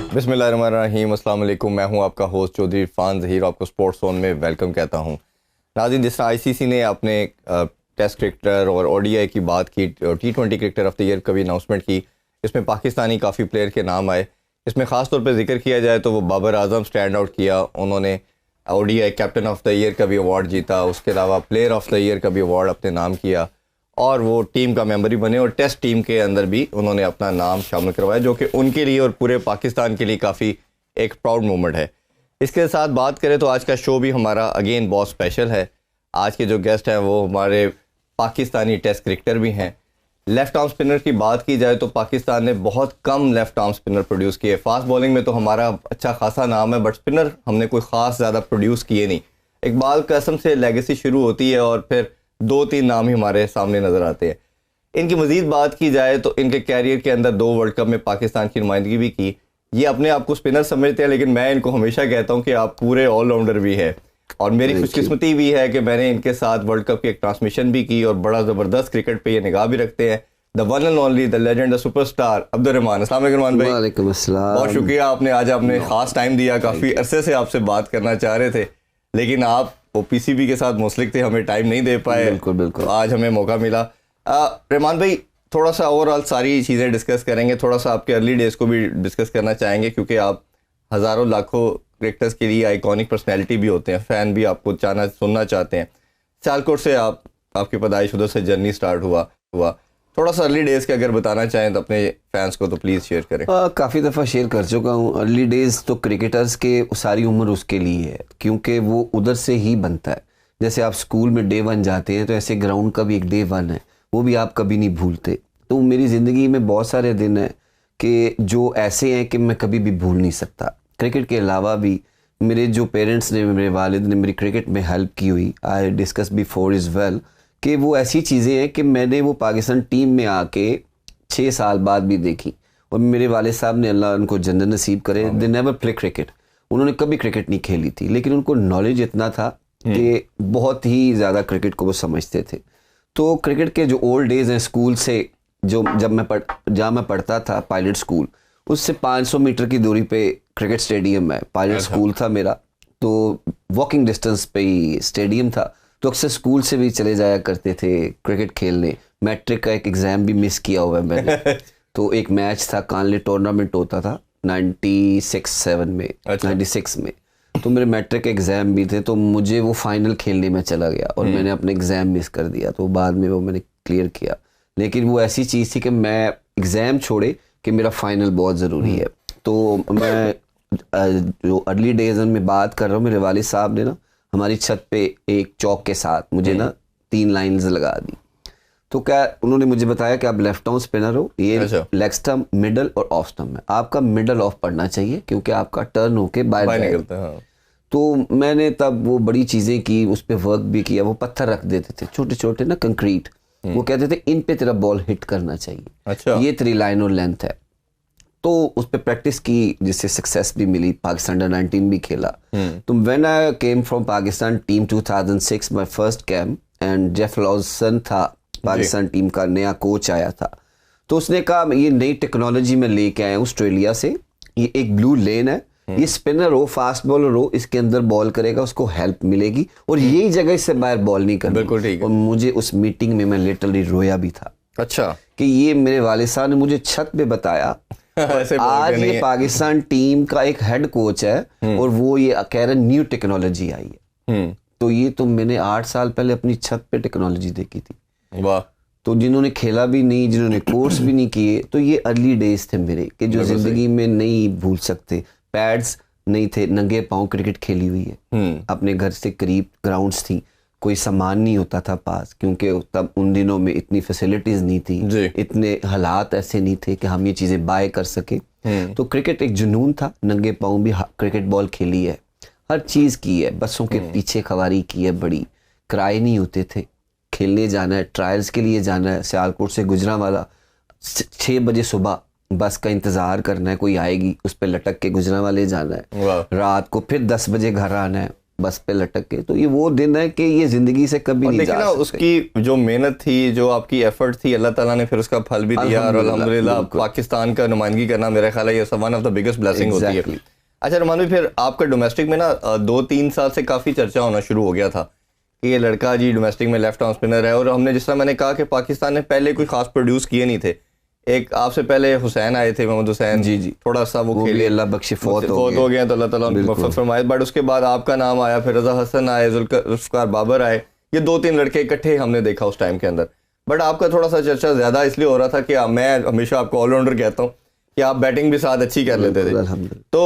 बिस्मिल्लाहिर्रहमानिर्रहीम, अस्सलाम वालेकुम। मैं हूं आपका होस्ट चौधरी इरफान ज़हीर, आपको स्पोर्ट्स जोन में वेलकम कहता हूं। नाज़रीन, जिस तरह आईसीसी ने अपने टेस्ट क्रिकेटर और ओडीआई की बात की, T20 cricketer of the year का भी अनाउंसमेंट की, इसमें पाकिस्तानी काफ़ी प्लेयर के नाम आए। इसमें ख़ास तौर पर जिक्र किया जाए तो वो बाबर आजम स्टैंड आउट किया। उन्होंने ODI captain of the year का भी अवार्ड जीता, उसके अलावा प्लेयर ऑफ द ईयर का भी अवार्ड अपने नाम किया और वो टीम का मेंबर ही बने और टेस्ट टीम के अंदर भी उन्होंने अपना नाम शामिल करवाया, जो कि उनके लिए और पूरे पाकिस्तान के लिए काफ़ी एक प्राउड मोमेंट है। इसके साथ बात करें तो आज का शो भी हमारा अगेन बहुत स्पेशल है। आज के जो गेस्ट हैं वो हमारे पाकिस्तानी टेस्ट क्रिकेटर भी हैं। लेफ़्ट आर्म स्पिनर की बात की जाए तो पाकिस्तान ने बहुत कम लेफ़्ट आर्म स्पिनर प्रोड्यूस किए। फास्ट बॉलिंग में तो हमारा अच्छा खासा नाम है, बट स्पिनर हमने कोई ख़ास ज़्यादा प्रोड्यूस किए नहीं। इकबाल कासिम से लेगेसी शुरू होती है और फिर 2-3 नाम ही हमारे सामने नज़र आते हैं। इनकी मज़ीद बात की जाए तो इनके कैरियर के अंदर 2 वर्ल्ड कप में पाकिस्तान की नुमाइंदगी भी की। ये अपने आप को स्पिनर समझते हैं, लेकिन मैं इनको हमेशा कहता हूँ कि आप पूरे ऑलराउंडर भी है। और मेरी खुशकिस्मती भी है कि मैंने इनके साथ वर्ल्ड कप की एक ट्रांसमिशन भी की और बड़ा ज़बरदस्त क्रिकेट पे ये निगाह भी रखते हैं। The one and only, the legend, the superstar Abdurrahman. अस्सलाम वालेकुम रहमान भाई। वालेकुम अस्सलाम। बहुत शुक्रिया, आपने आज अपने ख़ास टाइम दिया। काफ़ी अरसे से आपसे बात करना चाह रहे थे, लेकिन आप वो पीसीबी के साथ मुंसलिक थे, हमें टाइम नहीं दे पाए। बिल्कुल बिल्कुल। तो आज हमें मौका मिला। रहमान भाई, थोड़ा सा ओवरऑल सारी चीज़ें डिस्कस करेंगे, थोड़ा सा आपके अर्ली डेज को भी डिस्कस करना चाहेंगे, क्योंकि आप हज़ारों लाखों क्रिकेटर्स के लिए आइकॉनिक पर्सनैलिटी भी होते हैं। फ़ैन भी आपको सुनना चाहते हैं। सियालकोट से आपकी पैदाइश, उधर से जर्नी स्टार्ट हुआ थोड़ा सा अर्ली डेज़ के अगर बताना चाहें तो अपने फैंस को तो प्लीज़ शेयर करें। काफ़ी दफ़ा शेयर कर चुका हूँ। अर्ली डेज़ तो क्रिकेटर्स के सारी उम्र उसके लिए है, क्योंकि वो उधर से ही बनता है। जैसे आप स्कूल में डे 1 जाते हैं, तो ऐसे ग्राउंड का भी एक डे 1 है, वो भी आप कभी नहीं भूलते। तो मेरी ज़िंदगी में बहुत सारे दिन हैं कि जो ऐसे हैं कि मैं कभी भी भूल नहीं सकता। क्रिकेट के अलावा भी मेरे जो पेरेंट्स ने, मेरे वालिद ने मेरी क्रिकेट में हेल्प की हुई, I discuss before is well, कि वो ऐसी चीज़ें हैं कि मैंने वो पाकिस्तान टीम में आके 6 साल बाद भी देखी। और मेरे वाले साहब ने, अल्लाह उनको जन्नत नसीब करे, दे नेवर प्ले क्रिकेट। उन्होंने कभी क्रिकेट नहीं खेली थी, लेकिन उनको नॉलेज इतना था कि बहुत ही ज़्यादा क्रिकेट को वो समझते थे। तो क्रिकेट के जो ओल्ड डेज़ हैं स्कूल से, जहाँ मैं पढ़ता था पायलट स्कूल, उससे 500 मीटर की दूरी पे क्रिकेट स्टेडियम है। पायलट स्कूल था मेरा, तो वॉकिंग डिस्टेंस पे ही स्टेडियम था। तो अक्सर स्कूल से भी चले जाया करते थे क्रिकेट खेलने। मैट्रिक का एक एग्ज़ाम भी मिस किया हुआ है मैंने। तो एक मैच था, कानले टूर्नामेंट होता था 96-7 में। अच्छा। 96 में तो मेरे मैट्रिक एग्ज़ाम भी थे, तो मुझे वो फाइनल खेलने में चला गया और मैंने अपने एग्ज़ाम मिस कर दिया। तो बाद में वो मैंने क्लियर किया, लेकिन वो ऐसी चीज़ थी कि मैं एग्ज़ाम छोड़े कि मेरा फाइनल बहुत ज़रूरी है। तो मैं जो अर्ली डेज़ में बात कर रहा हूँ, मेरे वालिद साहब ने ना हमारी छत पे एक चौक के साथ मुझे ना 3 लाइन्स लगा दी। तो क्या उन्होंने मुझे बताया कि आप लेफ्ट आर्म स्पिनर हो, ये लेग स्टंप, मिडल और ऑफ स्टंप है, आपका मिडल ऑफ पढ़ना चाहिए क्योंकि आपका टर्न होके बाहर निकलता है। हाँ। तो मैंने तब वो बड़ी चीज़ें की, उस पर वर्क भी किया। वो पत्थर रख देते थे छोटे छोटे ना, कंक्रीट, वो कहते थे इन पे तेरा बॉल हिट करना चाहिए। अच्छा। ये 3 लाइन और लेंथ है। तो उस पर प्रैक्टिस की, जिससे सक्सेस भी मिली। पाकिस्तान अंडर 19 भी खेला। तो when I came from Pakistan team 2006, my first camp, and Jeff Lawson था पाकिस्तान टीम का, नया कोच आया था। तो उसने कहा ये नई टेक्नोलॉजी में लेके आए ऑस्ट्रेलिया से, ये एक ब्लू लेन है, ये स्पिनर हो, फास्ट बॉलर हो, इसके अंदर बॉल करेगा, उसको हेल्प मिलेगी और यही जगह इससे बाहर बॉल नहीं करनी। बिल्कुल ठीक है। और मुझे उस मीटिंग में मैं लिटरली रोया भी था। अच्छा। कि ये मेरे वालिद साहब ने मुझे छत पे बताया। आज ये पाकिस्तान टीम का एक हेड कोच है और वो ये कह रहे न्यू टेक्नोलॉजी आई है। तो ये तो मैंने 8 साल पहले अपनी छत पे टेक्नोलॉजी देखी थी। वाह। तो जिन्होंने खेला भी नहीं, जिन्होंने कोर्स भी नहीं किए, तो ये अर्ली डेज थे मेरे कि जो जिंदगी में नहीं भूल सकते। पैड्स नहीं थे, नंगे पांव क्रिकेट खेली हुई है। अपने घर से करीब ग्राउंड्स थी, कोई सामान नहीं होता था पास, क्योंकि तब उन दिनों में इतनी फैसिलिटीज नहीं थी, इतने हालात ऐसे नहीं थे कि हम ये चीज़ें बाय कर सके। तो क्रिकेट एक जुनून था। नंगे पाँव भी क्रिकेट बॉल खेली है, हर चीज़ की है, बसों के पीछे खवारी की है, बड़ी किराए नहीं होते थे, खेलने जाना है, ट्रायल्स के लिए जाना है, सियालकोट से गुजरांवाला 6 बजे सुबह बस का इंतज़ार करना है, कोई आएगी, उस पर लटक के गुजरांवाले जाना है, रात को फिर 10 बजे घर आना है, बस पे लटक के। तो ये वो दिन है कि ये जिंदगी से कभी नहीं जा सकते। उसकी जो मेहनत थी, जो आपकी एफर्ट थी, अल्लाह ताला ने फिर उसका फल भी दिया और अल्हम्दुलिल्लाह पाकिस्तान का नुमाइंदगी करना मेरा ख्याल है ये one of the biggest blessing होती है। अच्छा रुमान भाई, फिर आपका डोमेस्टिक में ना 2-3 साल से काफ़ी चर्चा होना शुरू हो गया था कि ये लड़का जी डोमेस्टिक में लेफ्ट आर्म स्पिनर है, और हमने जिस तरह मैंने कहा कि पाकिस्तान ने पहले कोई खास प्रोड्यूस किए नहीं थे। एक आपसे पहले हुसैन आए थे, मोहम्मद हुसैन जी, थोड़ा सा वो खेले, अल्लाह बख्शे फौत हो गए तो अल्लाह ताला उनको मग़फ़िरत फरमाए। बट उसके बाद आपका नाम आया, फिर रज़ा हसन आए, ज़ुल्फ़िकार बाबर आए, ये 2-3 लड़के इकट्ठे हमने देखा उस टाइम के अंदर। बट आपका थोड़ा सा चर्चा ज़्यादा इसलिए हो रहा था कि मैं हमेशा आपको ऑलराउंडर कहता हूँ कि आप बैटिंग भी साथ अच्छी कर लेते थे। तो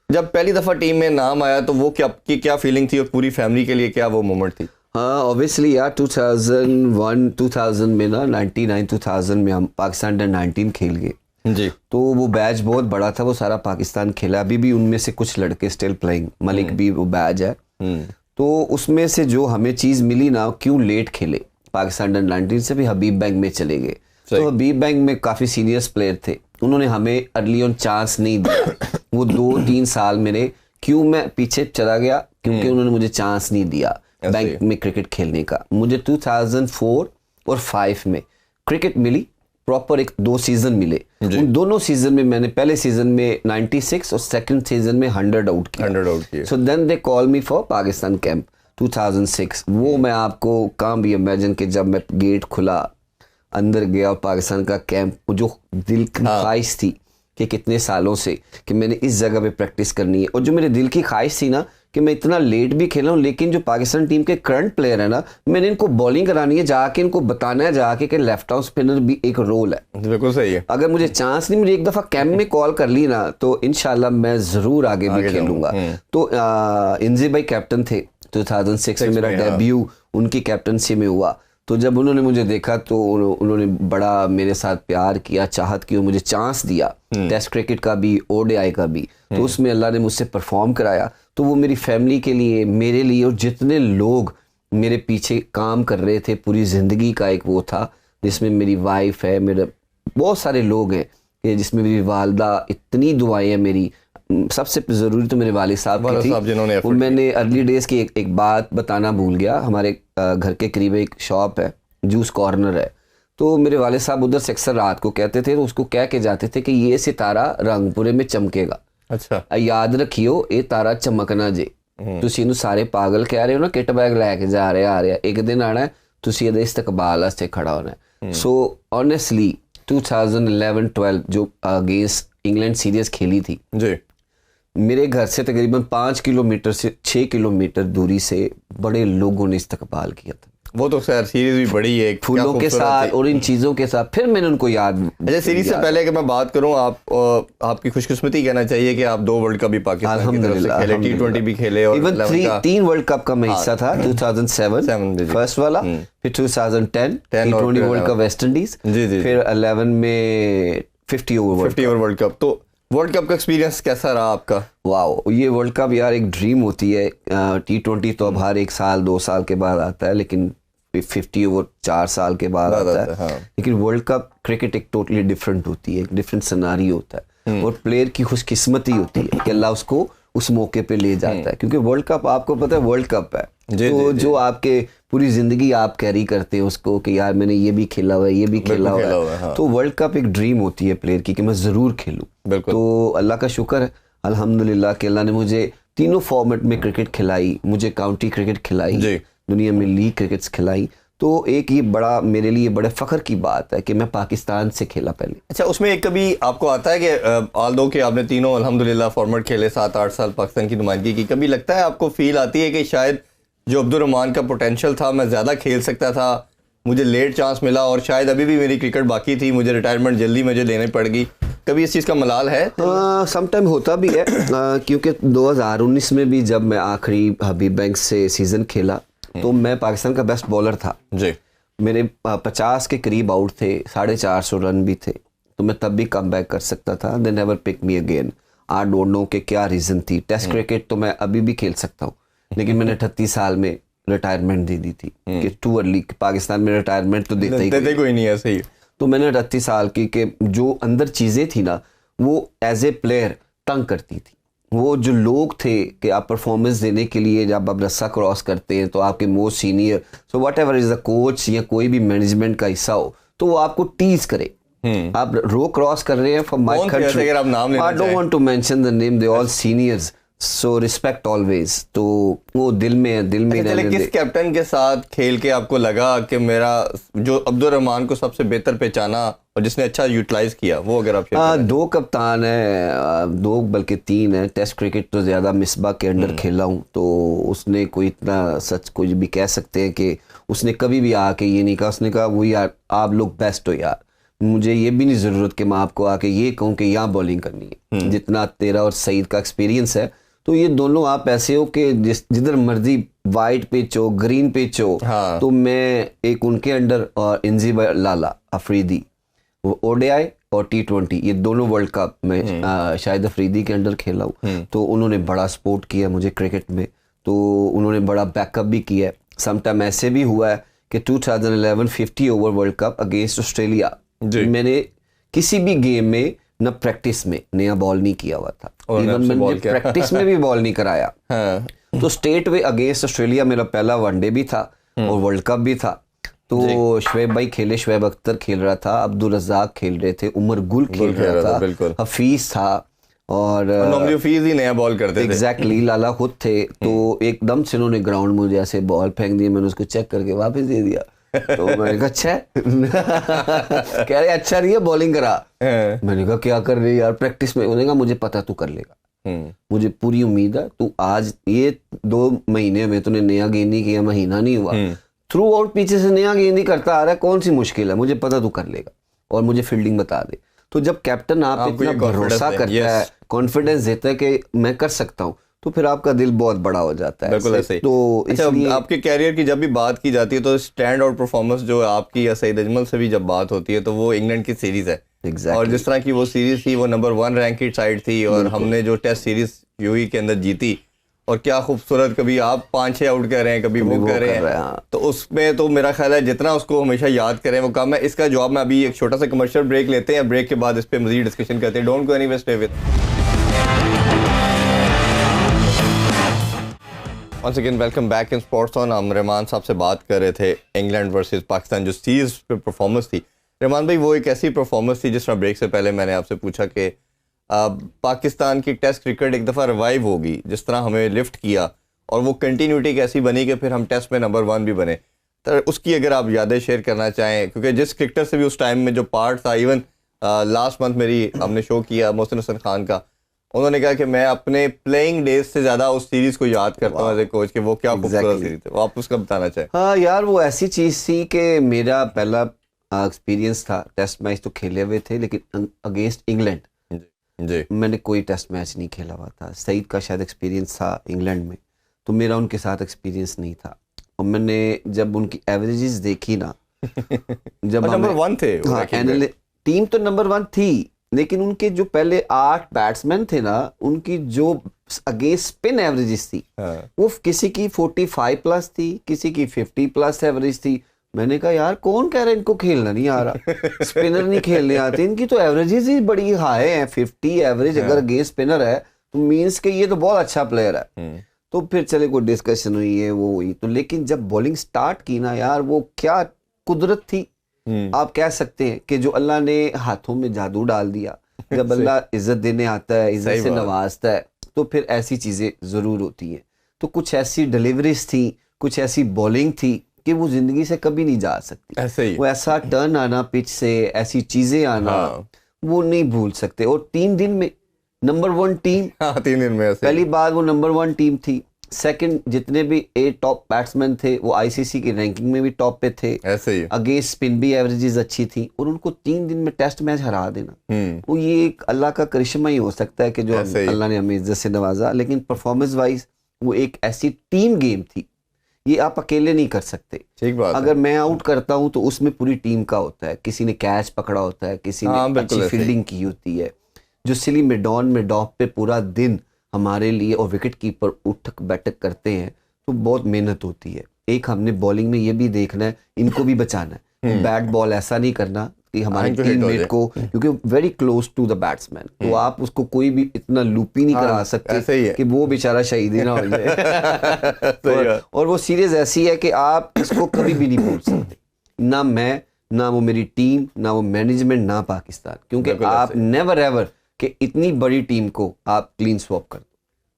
जब पहली दफ़ा टीम में नाम आया तो वो क्या फीलिंग थी और पूरी फैमिली के लिए क्या वो मोमेंट थी? हाँ ऑब्वियसली यार, 2001-2000 में ना 99-2000 में हम पाकिस्तान अंडर-19 खेल गए जी। तो वो बैच बहुत बड़ा था, वो सारा पाकिस्तान खेला। अभी भी उनमें से कुछ लड़के स्टिल प्लेइंग, मलिक भी वो बैच है। तो उसमें से जो हमें चीज़ मिली ना, क्यों लेट खेले पाकिस्तान अंडर-19 से भी हबीब बैंक में चले गए। तो हबीब बैंक में काफ़ी सीनियर्स प्लेयर थे, उन्होंने हमें अर्ली ऑन चांस नहीं दिया। वो 2-3 साल मेरे क्यों मैं पीछे चला गया, क्योंकि उन्होंने मुझे चांस नहीं दिया बैंक में क्रिकेट खेलने का। मुझे 2004 और 5 में क्रिकेट मिली प्रॉपर, 2 सीजन मिले। उन दोनों सीजन में मैंने पहले सीजन में 96 और सेकंड सीजन में 100 आउट किया। So then they call me for Pakistan camp 2006। वो मैं आपको कहाँ भी इमेजिन कि जब मैं गेट खुला, अंदर गया और पाकिस्तान का कैंप, जो दिल की ख्वाहिश थी कि कितने सालों से कि मैंने इस जगह पे प्रैक्टिस करनी है, और जो मेरे दिल की ख्वाहिश थी ना कि मैं इतना लेट भी खेला हूँ, लेकिन जो पाकिस्तान टीम के करंट प्लेयर है ना, मैंने इनको बॉलिंग करानी है, जाके इनको बताना है जाके कि लेफ्ट आर्म स्पिनर भी एक रोल है। बिल्कुल सही है। अगर मुझे चांस नहीं, मुझे एक दफ़ा कैंप में कॉल कर ली ना, तो इंशाल्लाह मैं ज़रूर आगे भी खेलूंगा। तो इंजी भाई कैप्टन थे 2006 में, मेरा डेब्यू उनकी कैप्टनसी में हुआ। तो जब उन्होंने मुझे देखा तो उन्होंने बड़ा मेरे साथ प्यार किया, चाहत की, मुझे चांस दिया टेस्ट क्रिकेट का भी, ओडीआई का भी। तो उसमें अल्लाह ने मुझसे परफॉर्म कराया। तो वो मेरी फैमिली के लिए, मेरे लिए, और जितने लोग मेरे पीछे काम कर रहे थे, पूरी ज़िंदगी का एक वो था जिसमें मेरी वाइफ है, मेरे बहुत सारे लोग हैं, जिसमें मेरी वालदा, इतनी दुआएं हैं मेरी। सबसे ज़रूरी तो मेरे वालिद साहब की थी। और मैंने अर्ली डेज़ की एक बात बताना भूल गया। हमारे घर के करीब एक शॉप है, जूस कॉर्नर है। तो मेरे वालिद साहब उधर से अक्सर रात को कहते थे, तो उसको कह के जाते थे कि ये सितारा रंगपुरे में चमकेगा। अच्छा, याद रखियो ये तारा चमकना जे। तुसी इनू सारे पागल कह रहे हो ना, किट बैग लैके जा रहे आ रहे, एक दिन आना है, तुसी इहदे इस्तकबाल वास्ते खड़ा होना है। सो ऑनेस्टली 2011-12 जो अगेंस्ट इंग्लैंड सीरीज खेली थी जी, मेरे घर से तकरीबन 5 किलोमीटर से 6 किलोमीटर दूरी से बड़े लोगों ने इस्तकबाल किया था। वो तो खैर सीरीज भी बड़ी है, फूलों के साथ और इन चीज़ों के साथ। फिर मैंने उनको याद। अच्छा, सीरीज से पहले अगर मैं बात करूं, आपकी खुशकिस्मती कहना चाहिए कि आप 2 वर्ल्ड कप भी पाकिस्तान की तरफ से खेले, T20 भी खेले, और इवन 3 वर्ल्ड कप का मैं हिस्सा था। 2007 फर्स्ट वाला, फिर 2010 T20 world cup West Indies, फिर 11 में 50 ओवर वर्ल्ड कप। तो वर्ल्ड कप का एक्सपीरियंस कैसा रहा आपका? वाओ, ये वर्ल्ड कप यार एक ड्रीम होती है। T20 तो अब हर 1 साल 2 साल के बाद आता है, लेकिन 50 ओवर 4 साल के बाद आता है। हाँ। लेकिन वर्ल्ड कप क्रिकेट एक टोटली डिफरेंट होती है, एक डिफरेंट सिनेरियो होता है, और प्लेयर की खुशकिस्मती होती है कि अल्लाह उसको उस मौके पे ले जाता है। क्योंकि वर्ल्ड कप आपको पता है वर्ल्ड कप है, तो जो आपके पूरी जिंदगी आप कैरी करते हैं उसको कि यार मैंने ये भी खेला हुआ है, ये भी खेला हुआ है। हाँ। तो वर्ल्ड कप एक ड्रीम होती है प्लेयर की कि मैं ज़रूर खेलूँ। तो अल्लाह का शुक्र है अल्हम्दुलिल्लाह कि अल्लाह ने मुझे तीनों फॉर्मेट में क्रिकेट खिलाई, मुझे काउंटी क्रिकेट खिलाई, दुनिया में लीग क्रिकेट्स खिलाई। तो एक ये बड़ा मेरे लिए बड़े फ़ख्र की बात है कि मैं पाकिस्तान से खेला पहले। अच्छा, उसमें एक कभी आपको आता है कि ऑल्दो कि आपने तीनों अल्हम्दुलिल्लाह फॉर्मेट खेले, 7-8 साल पाकिस्तान की नुमाइंदगी की, कभी लगता है आपको फील आती है कि शायद जो अब्दुल रहमान का पोटेंशियल था, मैं ज़्यादा खेल सकता था, मुझे लेट चांस मिला, और शायद अभी भी मेरी क्रिकेट बाकी थी, मुझे रिटायरमेंट जल्दी मुझे लेनी पड़ गई? कभी इस चीज़ का मलाल है? सम टाइम होता भी है, क्योंकि 2019 में भी जब मैं आखिरी हबीब बैंक से सीज़न खेला तो मैं पाकिस्तान का बेस्ट बॉलर था जी। मेरे 50 के करीब आउट थे, 450 रन भी थे, तो मैं तब भी कम बैक कर सकता था। They never pick me again. I don't know कि क्या रीज़न थी। टेस्ट क्रिकेट तो मैं अभी भी खेल सकता हूँ, लेकिन मैंने 38 साल में रिटायरमेंट दे दी थी कि टू अर्ली। पाकिस्तान में रिटायरमेंट तो देते ही कोई नहीं है, सही। तो मैंने 38 साल की के जो अंदर चीज़ें थी ना, वो एज ए प्लेयर तंग करती थी। वो जो लोग थे कि आप परफॉर्मेंस देने के लिए जब आप रस्सा क्रॉस करते हैं तो आपके most senior, so what ever is the coach या कोई भी मैनेजमेंट का हिस्सा हो, तो वो आपको टीज करे। आप रो क्रॉस कर रहे हैं for my country, I don't want to mention the name, they all seniors, so respect always. तो वो दिल में है, दिल में चले किस कैप्टन के साथ खेल के आपको लगा कि मेरा जो अब्दुल रहमान को सबसे बेहतर पहचाना और जिसने अच्छा यूटिलाइज किया, वो अगर आप दो कप्तान है, दो बल्कि तीन है। टेस्ट क्रिकेट तो ज़्यादा मिसबा के अंडर खेला हूँ, तो उसने कोई इतना सच कुछ भी कह सकते हैं कि उसने कभी भी आके ये नहीं कहा, उसने कहा वो यार आप लोग बेस्ट हो यार, मुझे ये भी नहीं ज़रूरत कि मैं आपको आके ये कहूँ कि यहाँ बॉलिंग करनी है। जितना तेरा और सईद का एक्सपीरियंस है, तो ये दोनों आप ऐसे हो कि जिधर मर्जी वाइट पिच हो, ग्रीन पिच हो, हाँ। तो मैं एक उनके अंडर और इंजी लाला अफरीदी, वो ओडीआई और T20 ये दोनों वर्ल्ड कप में शायद अफरीदी के अंडर खेला हूँ, तो उन्होंने बड़ा सपोर्ट किया मुझे क्रिकेट में, तो उन्होंने बड़ा बैकअप भी किया है। समटाइम ऐसे भी हुआ है कि 2011 50 over world cup against Australia, मैंने किसी भी गेम में न प्रैक्टिस में नया बॉल नहीं किया हुआ था, इवन मैंने प्रैक्टिस में भी बॉल नहीं कराया। हाँ। तो स्टेट वे अगेंस्ट ऑस्ट्रेलिया मेरा पहला वनडे भी था और वर्ल्ड कप भी था, तो शुएब भाई खेले, शुएब अख्तर खेल रहा था, अब्दुल रज़ाक खेल रहे थे, उमर गुल खेल रहा था, हफीज था और हफीज ही नया बॉल करते थे। एग्जैक्टली, लाला खुद थे। तो एकदम से उन्होंने ग्राउंड में मुझे ऐसे बॉल फेंक दी, मैंने उसको चेक करके वापस दे दिया। तो मैंने कहा अच्छा है कह रहे अच्छा नहीं है, बॉलिंग करा। मैंने कहा क्या कर रही है यार प्रैक्टिस में? उन्होंने कहा मुझे पता तू कर लेगा, मुझे पूरी उम्मीद है, तू आज ये 2 महीने में तूने नया गेंद नहीं किया, महीना नहीं हुआ, थ्रू आउट पीछे से नया गेंद ही करता आ रहा है, कौन सी मुश्किल है, मुझे पता तू कर लेगा और मुझे फील्डिंग बता दे। तो जब कैप्टन आप इतना भरोसा करता है, कॉन्फिडेंस देता है कि मैं कर सकता हूँ, तो फिर आपका दिल बहुत बड़ा हो जाता है। बिल्कुल ऐसे ही। तो अच्छा, आपके कैरियर की जब भी बात की जाती है तो स्टैंड आउट परफॉर्मेंस जो आपकी या सईद अजमल से भी जब बात होती है तो वो इंग्लैंड की सीरीज है। और जिस तरह की वो सीरीज थी, वो नंबर 1 रैंकिंग साइड थी और हमने जो टेस्ट सीरीज यूएई के अंदर जीती, और क्या खूबसूरत, कभी आप 5-6 आउट कर रहे हैं, कभी वो कर रहे हैं, तो उसमें तो मेरा ख्याल है जितना उसको हमेशा याद करें वो कम है। इसका जवाब में अभी एक छोटा सा कमर्शियल ब्रेक लेते हैं, ब्रेक के बाद इस पे मजीद डिस्कशन करते हैं। Don't go anywhere, stay with once again welcome back in Sports On। हम रहमान साहब से बात कर रहे थे इंग्लैंड वर्सेस पाकिस्तान जो सीरीज पे परफॉर्मेंस थी। रहमान भाई, वो एक ऐसी परफॉर्मेंस थी जिस तरह ब्रेक से पहले मैंने आपसे पूछा कि पाकिस्तान की टेस्ट क्रिकेट एक दफ़ा रिवाइव होगी, जिस तरह हमें लिफ्ट किया और वो कंटिन्यूटी कैसी बनी कि फिर हम टेस्ट में नंबर 1 भी बने, तो उसकी अगर आप यादें शेयर करना चाहें, क्योंकि जिस क्रिकेटर से भी उस टाइम में जो पार्ट था, इवन लास्ट मंथ मेरी हमने शो किया मोहसिन हसन खान का, उन्होंने कहा कि मैं अपने प्लेइंग डेज से ज्यादा उस सीरीज को याद करता हूँ एज ए कोच कि वो क्या खूबसूरत सीरीज थी। वो आप उसका बताना चाहें। हाँ यार, वो ऐसी चीज थी कि मेरा पहला एक्सपीरियंस था, टेस्ट मैच तो खेले हुए थे लेकिन अगेंस्ट इंग्लैंड जी मैंने कोई टेस्ट मैच नहीं खेला हुआ था। सईद का शायद एक्सपीरियंस था इंग्लैंड में, तो मेरा उनके साथ एक्सपीरियंस नहीं था। और मैंने जब उनकी एवरेजेस देखी ना जब नंबर 1 थे, हाँ, टीम तो नंबर 1 थी, लेकिन उनके जो पहले 8 बैट्समैन थे ना, उनकी जो अगेंस्ट स्पिन एवरेजेस थी, वो किसी की 45 प्लस थी, किसी की 50 प्लस एवरेज थी। मैंने कहा यार कौन कह रहा है इनको खेलना नहीं आ रहा, स्पिनर नहीं खेलने आते, इनकी तो एवरेजेस ही बड़ी हाई है, 50 एवरेज अगर अगेंस्ट स्पिनर है तो मीन्स के ये तो बहुत अच्छा प्लेयर है। तो फिर चले कोई डिस्कशन हुई है, वो हुई तो, लेकिन जब बॉलिंग स्टार्ट की ना यार, वो क्या कुदरत थी। आप कह सकते हैं कि जो अल्लाह ने हाथों में जादू डाल दिया। जब अल्लाह इज्जत देने आता है, इज्जत से नवाजता है, तो फिर ऐसी चीजें जरूर होती हैं। तो कुछ ऐसी डिलीवरीज थी, कुछ ऐसी बॉलिंग थी कि वो जिंदगी से कभी नहीं जा सकती। ऐसे ही वो ऐसा टर्न आना पिच से, ऐसी चीजें आना, वो नहीं भूल सकते। और 3 दिन में नंबर 1 टीम, 3 दिन में पहली बार वो नंबर 1 टीम थी। सेकंड, जितने भी 8 टॉप बैट्समैन थे वो आईसीसी की रैंकिंग में भी टॉप पे थे। ऐसे ही अगेंस्ट स्पिन भी एवरेजेस अच्छी थी, और उनको 3 दिन में टेस्ट मैच हरा देना, वो ये एक अल्लाह का करिश्मा ही हो सकता है कि जो अल्लाह ने हमें इज्जत से नवाजा। लेकिन परफॉर्मेंस वाइज वो एक ऐसी टीम गेम थी, ये आप अकेले नहीं कर सकते। ठीक बात अगर मैं आउट करता हूं तो उसमें पूरी टीम का होता है, किसी ने कैच पकड़ा होता है, किसी ने अच्छी फील्डिंग की होती है। जो सिली मेडॉन में डॉप पे पूरा दिन हमारे लिए और विकेट कीपर उठक बैठक करते हैं, तो बहुत मेहनत होती है। एक हमने बॉलिंग में ये भी देखना है, इनको भी बचाना है। बैट बॉल ऐसा नहीं करना कि हमारे हाँ, टीममेट को, क्योंकि very close to the batsman, तो आप उसको कोई भी इतना लूपी नहीं करा सकते कि वो बेचारा शहीद ही ना हो जाए। और वो सीरीज ऐसी है कि आप इसको कभी भी नहीं भूल सकते, ना मैं, ना वो मेरी टीम, ना वो मैनेजमेंट, ना पाकिस्तान, क्योंकि आप नेवर एवर कि इतनी बड़ी टीम को आप क्लीन स्वैप कर दो।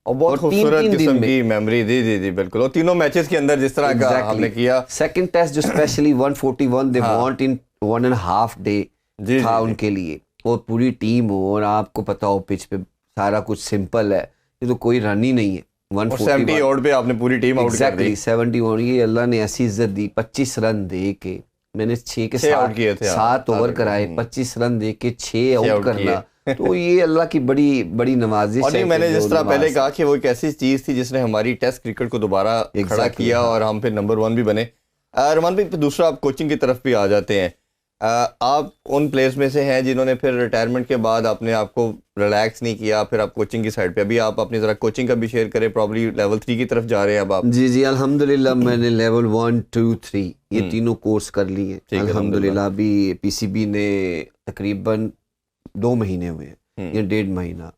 और बहुत खूबसूरत किस्म की मेमोरी दी बिल्कुल। और तीनों मैचेस के अंदर जिस तरह का हमने किया, सेकंड टेस्ट जो specially 141 they want in 1.5 day था उनके लिए, और पूरी टीम हो और आपको पता हो पिच पे सारा कुछ सिंपल है, ये तो कोई रन ही नहीं है। 140 ओवर पे आपने पूरी टीम आउट कर दी। 70 ओवर, ये अल्लाह ने ऐसी इज्जत दी। 25 रन दे के मैंने 6 के 7 ओवर कराए, 25 रन दे के 6 आउट करना, तो ये अल्लाह की बड़ी बड़ी नवाजिश है। मैंने जिस तरह पहले कहा कि वो एक ऐसी चीज थी जिसने हमारी टेस्ट क्रिकेट को दोबारा खड़ा किया और हम फिर नंबर 1 भी बने। रमान भाई, दूसरा आप कोचिंग की तरफ भी आ जाते हैं। आप उन प्लेयर्स में से हैं जिन्होंने फिर रिटायरमेंट के बाद अपने आप को रिलैक्स नहीं किया, फिर आप कोचिंग की साइड पे, अभी आप अपनी जरा कोचिंग का भी शेयर करें, प्रॉब्ली लेवल 3 की तरफ जा रहे हैं अब आप। जी अल्हम्दुलिल्लाह, मैंने लेवल 1, 2, 3 ये तीनों कोर्स कर लिए अल्हम्दुलिल्लाह। अभी पीसीबी ने तकरीबन 2 महीने हुए हैं, ये 1.5 महीना,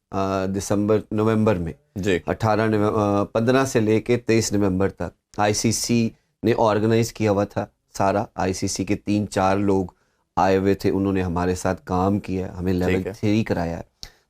दिसंबर नवंबर में 15 से लेके 23 नवंबर तक आईसीसी ने ऑर्गेनाइज किया हुआ था सारा। आईसीसी के 3-4 लोग आए हुए थे, उन्होंने हमारे साथ काम किया, हमें लेवल 3 कराया है।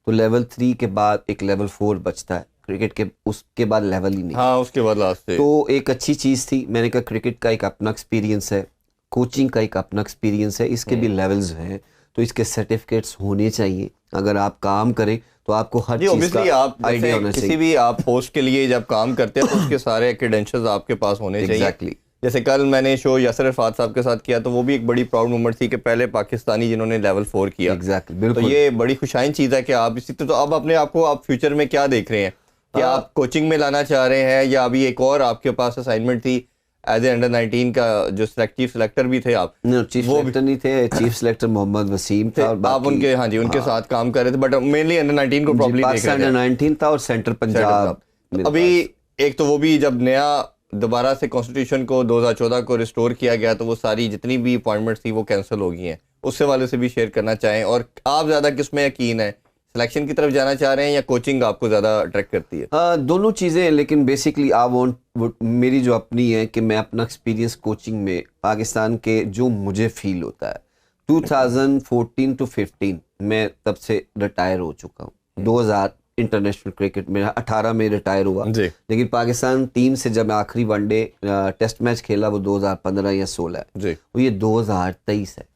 तो लेवल 3 के बाद एक लेवल 4 बचता है क्रिकेट के, उसके बाद लेवल ही नहीं। हाँ, उसके बाद लास्ट। तो एक अच्छी चीज़ थी, मैंने कहा क्रिकेट का एक अपना एक्सपीरियंस है, कोचिंग का एक अपना एक्सपीरियंस है, इसके भी लेवल्स हैं, तो इसके सर्टिफिकेट्स होने चाहिए। अगर आप काम करें तो आपको हर चीज़ का आइडिया होना चाहिए। किसी भी आप पोस्ट के लिए जब काम करते हैं तो उसके सारे क्रेडेंशियल्स आपके पास होने चाहिए। जैसे कल मैंने शो यासर अरफात साहब के साथ किया, तो वो भी एक बड़ी प्राउड मोमेंट थी कि पहले पाकिस्तानी जिन्होंने लेवल 4 किया। बिल्कुल। तो ये बड़ी खुशाइन चीज़ है कि आप इसी तो अब अपने आप को आप फ्यूचर में क्या देख रहे हैं, कि आप कोचिंग में लाना चाह रहे हैं, या अभी एक और आपके पास असाइनमेंट थी एज ए अंडर 19 का जो चीफ सिलेक्टर भी थे आप? चीफ सिलेक्टर नहीं थे, चीफ सिलेक्टर मोहम्मद वसीम था, और आप उनके उनके साथ काम कर रहे थे, बट मेनली अंडर 19 को प्रॉब्लम देख रहे थे। अंडर 19 था और सेंटर पंजाब। अभी एक तो वो भी जब नया दोबारा से कॉन्स्टिट्यूशन को 2014 को रिस्टोर किया गया, तो वो सारी जितनी भी अपॉइंटमेंट्स थी वो कैंसिल हो गई हैं, उससे वाले से भी शेयर करना चाहें। और आप ज़्यादा किस में यकीन है, सिलेक्शन की तरफ जाना चाह रहे हैं या कोचिंग आपको ज़्यादा अट्रैक्ट करती है? दोनों चीज़ें, लेकिन बेसिकली आई वांट, मेरी जो अपनी है कि मैं अपना एक्सपीरियंस कोचिंग में पाकिस्तान के जो मुझे फील होता है, 2014 to 15 मैं तब से रिटायर हो चुका हूँ। 2000 इंटरनेशनल क्रिकेट में 18 में रिटायर हुआ, लेकिन पाकिस्तान टीम से जब मैं आखिरी वनडे टेस्ट मैच खेला वो 2015 या 16 है, वो ये 2023 है।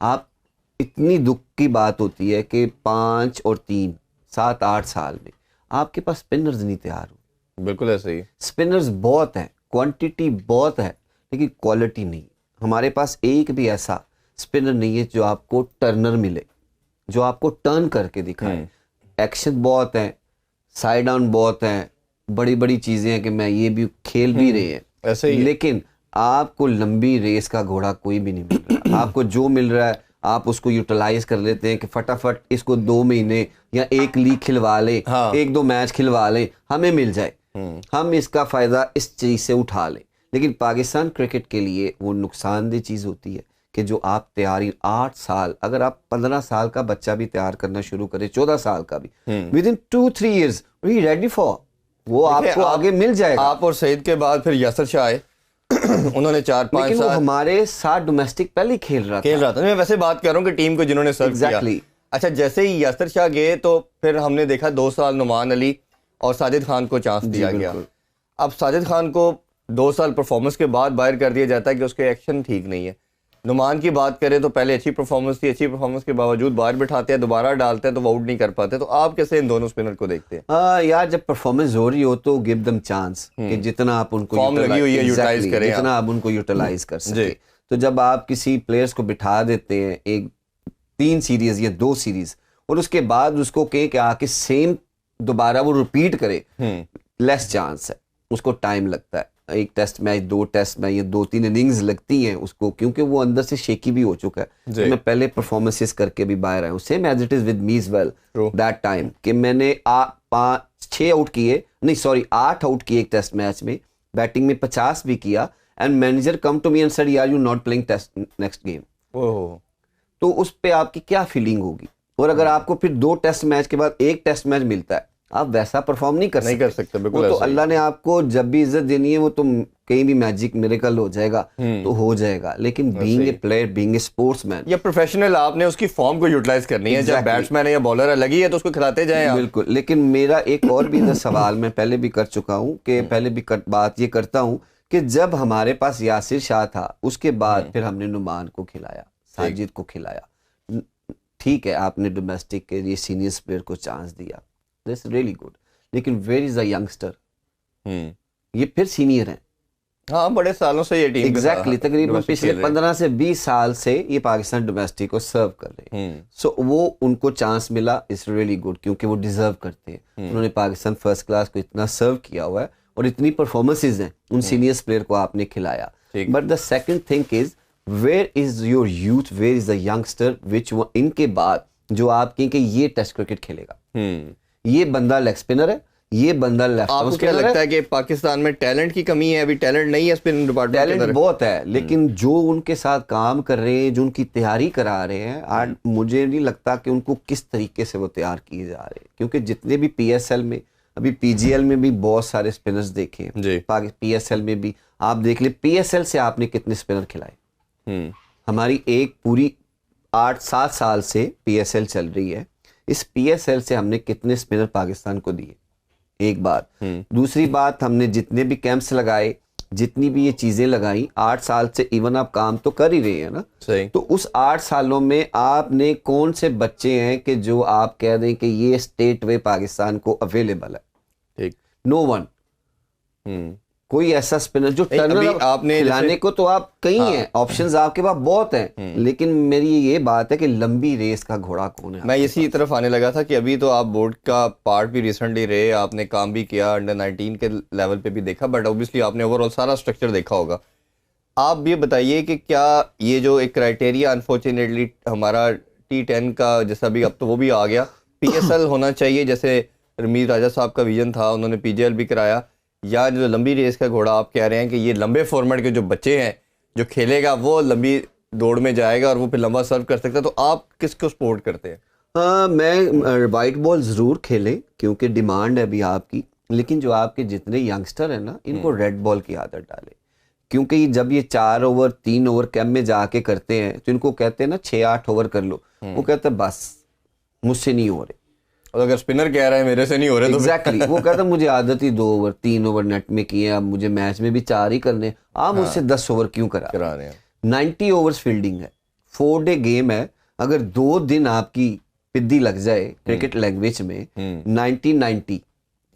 आप इतनी दुख की बात होती है कि 5 और 3 7-8 साल में आपके पास स्पिनर्स नहीं तैयार हो। बिल्कुल ऐसे ही, स्पिनर्स बहुत हैं, क्वांटिटी बहुत है, लेकिन क्वालिटी नहीं। हमारे पास एक भी ऐसा स्पिनर नहीं है जो आपको टर्नर मिले, जो आपको टर्न करके दिखाए। एक्शन बहुत है, साइड डाउन बहुत है, बड़ी बड़ी चीजें हैं कि मैं ये भी खेल भी रहे हैं ऐसे ही, लेकिन आपको लंबी रेस का घोड़ा कोई भी नहीं मिल रहा। आपको जो मिल रहा है आप उसको यूटिलाइज कर लेते हैं कि फटाफट इसको 2 महीने या 1 लीग खिलवा ले, 1-2 मैच खिलवा ले, हमें मिल जाए, हम इसका फायदा इस चीज से उठा लें। लेकिन पाकिस्तान क्रिकेट के लिए वो नुकसानदेह चीज होती है कि जो आप तैयारी 8 साल, अगर आप 15 साल का बच्चा भी तैयार करना शुरू करें, 14 साल का भी, within 2-3 years we ready for, वो आपको आगे मिल जाएगा। आप और सईद के बाद फिर यासर शाह आए, उन्होंने 4-5 साल हमारे साथ डोमेस्टिक पहले खेल रहा था। मैं वैसे बात कर रहा हूँ कि टीम को जिन्होंने सर्व किया। अच्छा, जैसे ही यासर शाह गए तो फिर हमने देखा 2 साल नुमान अली और साजिद खान को चांस दिया गया। अब साजिद खान को 2 साल परफॉर्मेंस के बाद बाहर कर दिया जाता है कि उसके एक्शन ठीक नहीं है। नुमान की बात करें तो पहले अच्छी परफॉर्मेंस थी, अच्छी परफॉर्मेंस के बावजूद बाहर बिठाते हैं, दोबारा डालते हैं तो वो आउट नहीं कर पाते। तो आप कैसे इन दोनों स्पिनर को देखते हैं? यार, जब परफॉर्मेंस हो रही हो तो गिव देम चांस कि जितना आप उनको यूटिलाइज करें, जितना आप उनको यूटिलाइज कर सके। तो जब आप किसी प्लेयर्स को बिठा देते हैं एक 3 सीरीज या 2 सीरीज और उसके बाद उसको कहें कि आके सेम दोबारा वो रिपीट करे, लेस चांस है, उसको टाइम लगता है। 1 टेस्ट मैच, 2 टेस्ट मैच, ये 2-3 इनिंग्स लगती हैं उसको, क्योंकि वो अंदर से शेकी भी हो चुका है। तो मैं पहले परफॉर्मेंसेस करके भी बाहर आया हूँ, same as it is with me as well that time, कि मैंने 6 आउट किए, नहीं सॉरी 8 आउट किए एक टेस्ट मैच में, बैटिंग में 50 भी किया, and manager came to me and said यार you not playing test next game. तो उस पे आपकी क्या फीलिंग होगी। और अगर आपको फिर 2 टेस्ट मैच के बाद 1 टेस्ट मैच मिलता है, आप वैसा परफॉर्म नहीं कर सकते। बिल्कुल वो तो अल्लाह ने आपको जब भी इज्जत देनी है, वो तो कहीं भी मैजिक मिरेकल हो जाएगा तो हो जाएगा, लेकिन being a player, being a sportsman या प्रोफेशनल, आपने उसकी फॉर्म को यूटिलाइज करनी है। जब बैट्समैन है या बॉलर है, लगी है तो उसको खिलाते जाएं आप। बिल्कुल। लेकिन मेरा एक और भी इधर सवाल मैं पहले भी कर चुका हूँ कि बात ये करता हूँ कि जब हमारे पास यासिर शाह था, उसके बाद फिर हमने नुमान को खिलाया, साजिद को खिलाया। ठीक है, आपने डोमेस्टिक के लिए सीनियर प्लेयर को चांस दिया, दैट्स रियली गुड, लेकिन वेयर इज द यंगस्टर? ये फिर सीनियर हैं। हाँ, बड़े सालों से ये टीम एग्जैक्टली तकरीबन पिछले 15 से 20 साल से ये पाकिस्तान डोमेस्टिक को सर्व कर रहे हैं। सो वो उनको चांस मिला, इट्स रियली गुड, क्योंकि वो डिजर्व करते हैं। उन्होंने पाकिस्तान फर्स्ट क्लास को इतना सर्व किया हुआ है और इतनी परफॉर्मेंसेज हैं, उन सीनियर प्लेयर को आपने खिलाया। But the second thing is where is your youth, where is the youngster which इनके बाद जो आप कहें कि ये टेस्ट क्रिकेट खेलेगा, ये बंदा लेग स्पिनर है, ये बंदा लेफ्ट आर्म आपको क्या लगता है कि पाकिस्तान में टैलेंट की कमी है? अभी टैलेंट नहीं है स्पिन डिपार्टमेंट के अंदर? बहुत है, लेकिन जो उनके साथ काम कर रहे हैं, जो उनकी तैयारी करा रहे हैं, आज मुझे नहीं लगता कि उनको किस तरीके से वो तैयार किए जा रहे हैं। क्योंकि जितने भी PSL में, अभी PGL में भी बहुत सारे स्पिनर्स देखे हैं, PSL में भी आप देख ले, PSL से आपने कितने स्पिनर खिलाए? हमारी एक पूरी 8-7 साल से PSL चल रही है, इस PSL से हमने कितने स्पिनर पाकिस्तान को दिए? एक बात। दूसरी बात, हमने जितने भी कैंप्स लगाए, जितनी भी ये चीजें लगाई, 8 साल से इवन आप काम तो कर ही रहे हैं ना। सही। तो उस 8 सालों में आपने कौन से बच्चे हैं कि जो आप कह दें कि ये स्टेट वे पाकिस्तान को अवेलेबल है? ठीक, नो वन। कोई ऐसा स्पिनर जो टर्नर आपने खिलाने को तो आप कहीं हैं, ऑप्शंस आपके पास बहुत हैं, लेकिन मेरी ये बात है कि लंबी रेस का घोड़ा कौन है? मैं इसी तरफ आने लगा था कि अभी तो आप बोर्ड का पार्ट भी रिसेंटली रहे, आपने काम भी किया, अंडर 19 के लेवल पे भी देखा, बट ऑब्वियसली आपने ओवरऑल सारा स्ट्रक्चर देखा होगा। आप ये बताइए कि क्या ये जो एक क्राइटेरिया अनफॉर्चुनेटली हमारा T10 का, जैसा भी अब तो वो भी आ गया, PSL होना चाहिए जैसे रमीज राजा साहब का विजन था, उन्होंने PGL भी कराया, या जो लंबी रेस का घोड़ा आप कह रहे हैं कि ये लंबे फॉर्मेट के जो बच्चे हैं, जो खेलेगा वो लंबी दौड़ में जाएगा और वो फिर लंबा सर्व कर सकता है, तो आप किसको सपोर्ट करते हैं? मैं वाइट बॉल ज़रूर खेलें क्योंकि डिमांड है अभी आपकी, लेकिन जो आपके जितने यंगस्टर हैं ना, इनको रेड बॉल की आदत डालें। क्योंकि जब ये 4 ओवर 3 ओवर कैंप में जाके करते हैं तो इनको कहते हैं ना 6-8 ओवर कर लो, वो कहते हैं बस मुझसे नहीं हो रहे। और अगर स्पिनर कह रहा है मेरे से नहीं हो रहे, तो एग्जैक्टली वो कहता है मुझे आदत ही 2 ओवर 3 ओवर नेट में किए, अब मुझे मैच में भी 4 ही करने, आप मुझसे 10 ओवर क्यों करा रहे हैं? 90 ओवर्स फील्डिंग है, 4 डे गेम है। अगर 2 दिन आपकी पिद्दी लग जाए क्रिकेट लैंग्वेज में, 90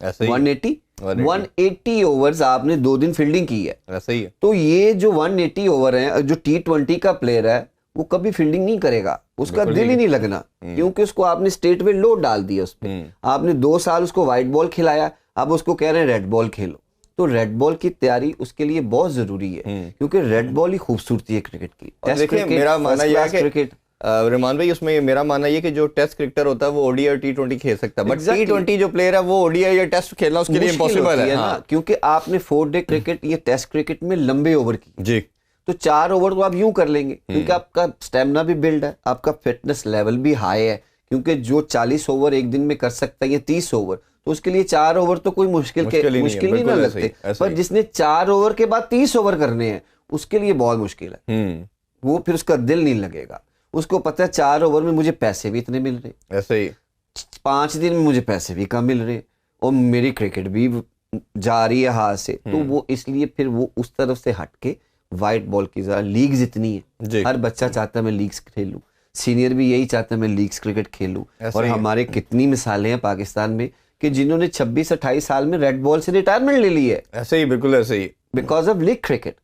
180 ओवर्स आपने 2 दिन फील्डिंग की है, ऐसा ही है। तो ये जो 180 ओवर है, जो T20 का प्लेयर है वो कभी फील्डिंग नहीं करेगा, उसका दिल ही नहीं लगना, क्योंकि उसको आपने स्टेट वे लोड डाल दिया उस पे। आपने 2 साल उसको व्हाइट बॉल खिलाया, अब उसको कह रहे हैं रेड बॉल खेलो। तो रेड बॉल की तैयारी उसके लिए बहुत जरूरी है, क्योंकि रेड बॉल ही खूबसूरती है क्रिकेट की। देखिए, मेरा मानना यह है कि रहमान भाई, उसमें मेरा मानना ये कि जो टेस्ट क्रिकेटर होता है वो ODI और T20 खेल सकता है, बट T20 जो प्लेयर है वो ODI या टेस्ट खेलना उसके लिए इम्पॉसिबल है ना, क्योंकि आपने 4 डे क्रिकेट, ये टेस्ट क्रिकेट में लंबे ओवर की जी, तो 4 ओवर तो आप यूं कर लेंगे, क्योंकि आपका स्टेमिना भी बिल्ड है, आपका फिटनेस लेवल भी हाई है, क्योंकि जो 40 ओवर एक दिन में कर सकता है या 30 ओवर, तो उसके लिए 4 ओवर तो कोई मुश्किल नहीं ना लगते। पर जिसने 4 ओवर के बाद 30 ओवर करने हैं, उसके लिए बहुत मुश्किल है। वो फिर उसका दिल नहीं लगेगा, उसको पता है 4 ओवर में मुझे पैसे भी इतने मिल रहे, ऐसे ही 5 दिन में मुझे पैसे भी कम मिल रहे, और मेरी क्रिकेट भी जा रही है हाथ से, तो वो इसलिए फिर वो उस तरफ से हटके व्हाइट बॉल की जरा लीग्स इतनी है, हर बच्चा चाहता है मैं लीग्स खेलूं, सीनियर भी यही चाहता है मैं लीग्स क्रिकेट खेलूं, और हमारे कितनी मिसालें हैं पाकिस्तान में कि जिन्होंने 26-28 साल में रेड बॉल से रिटायरमेंट ले ली है, ऐसे ही, बिल्कुल ऐसे ही, बिकॉज ऑफ लीग क्रिकेट।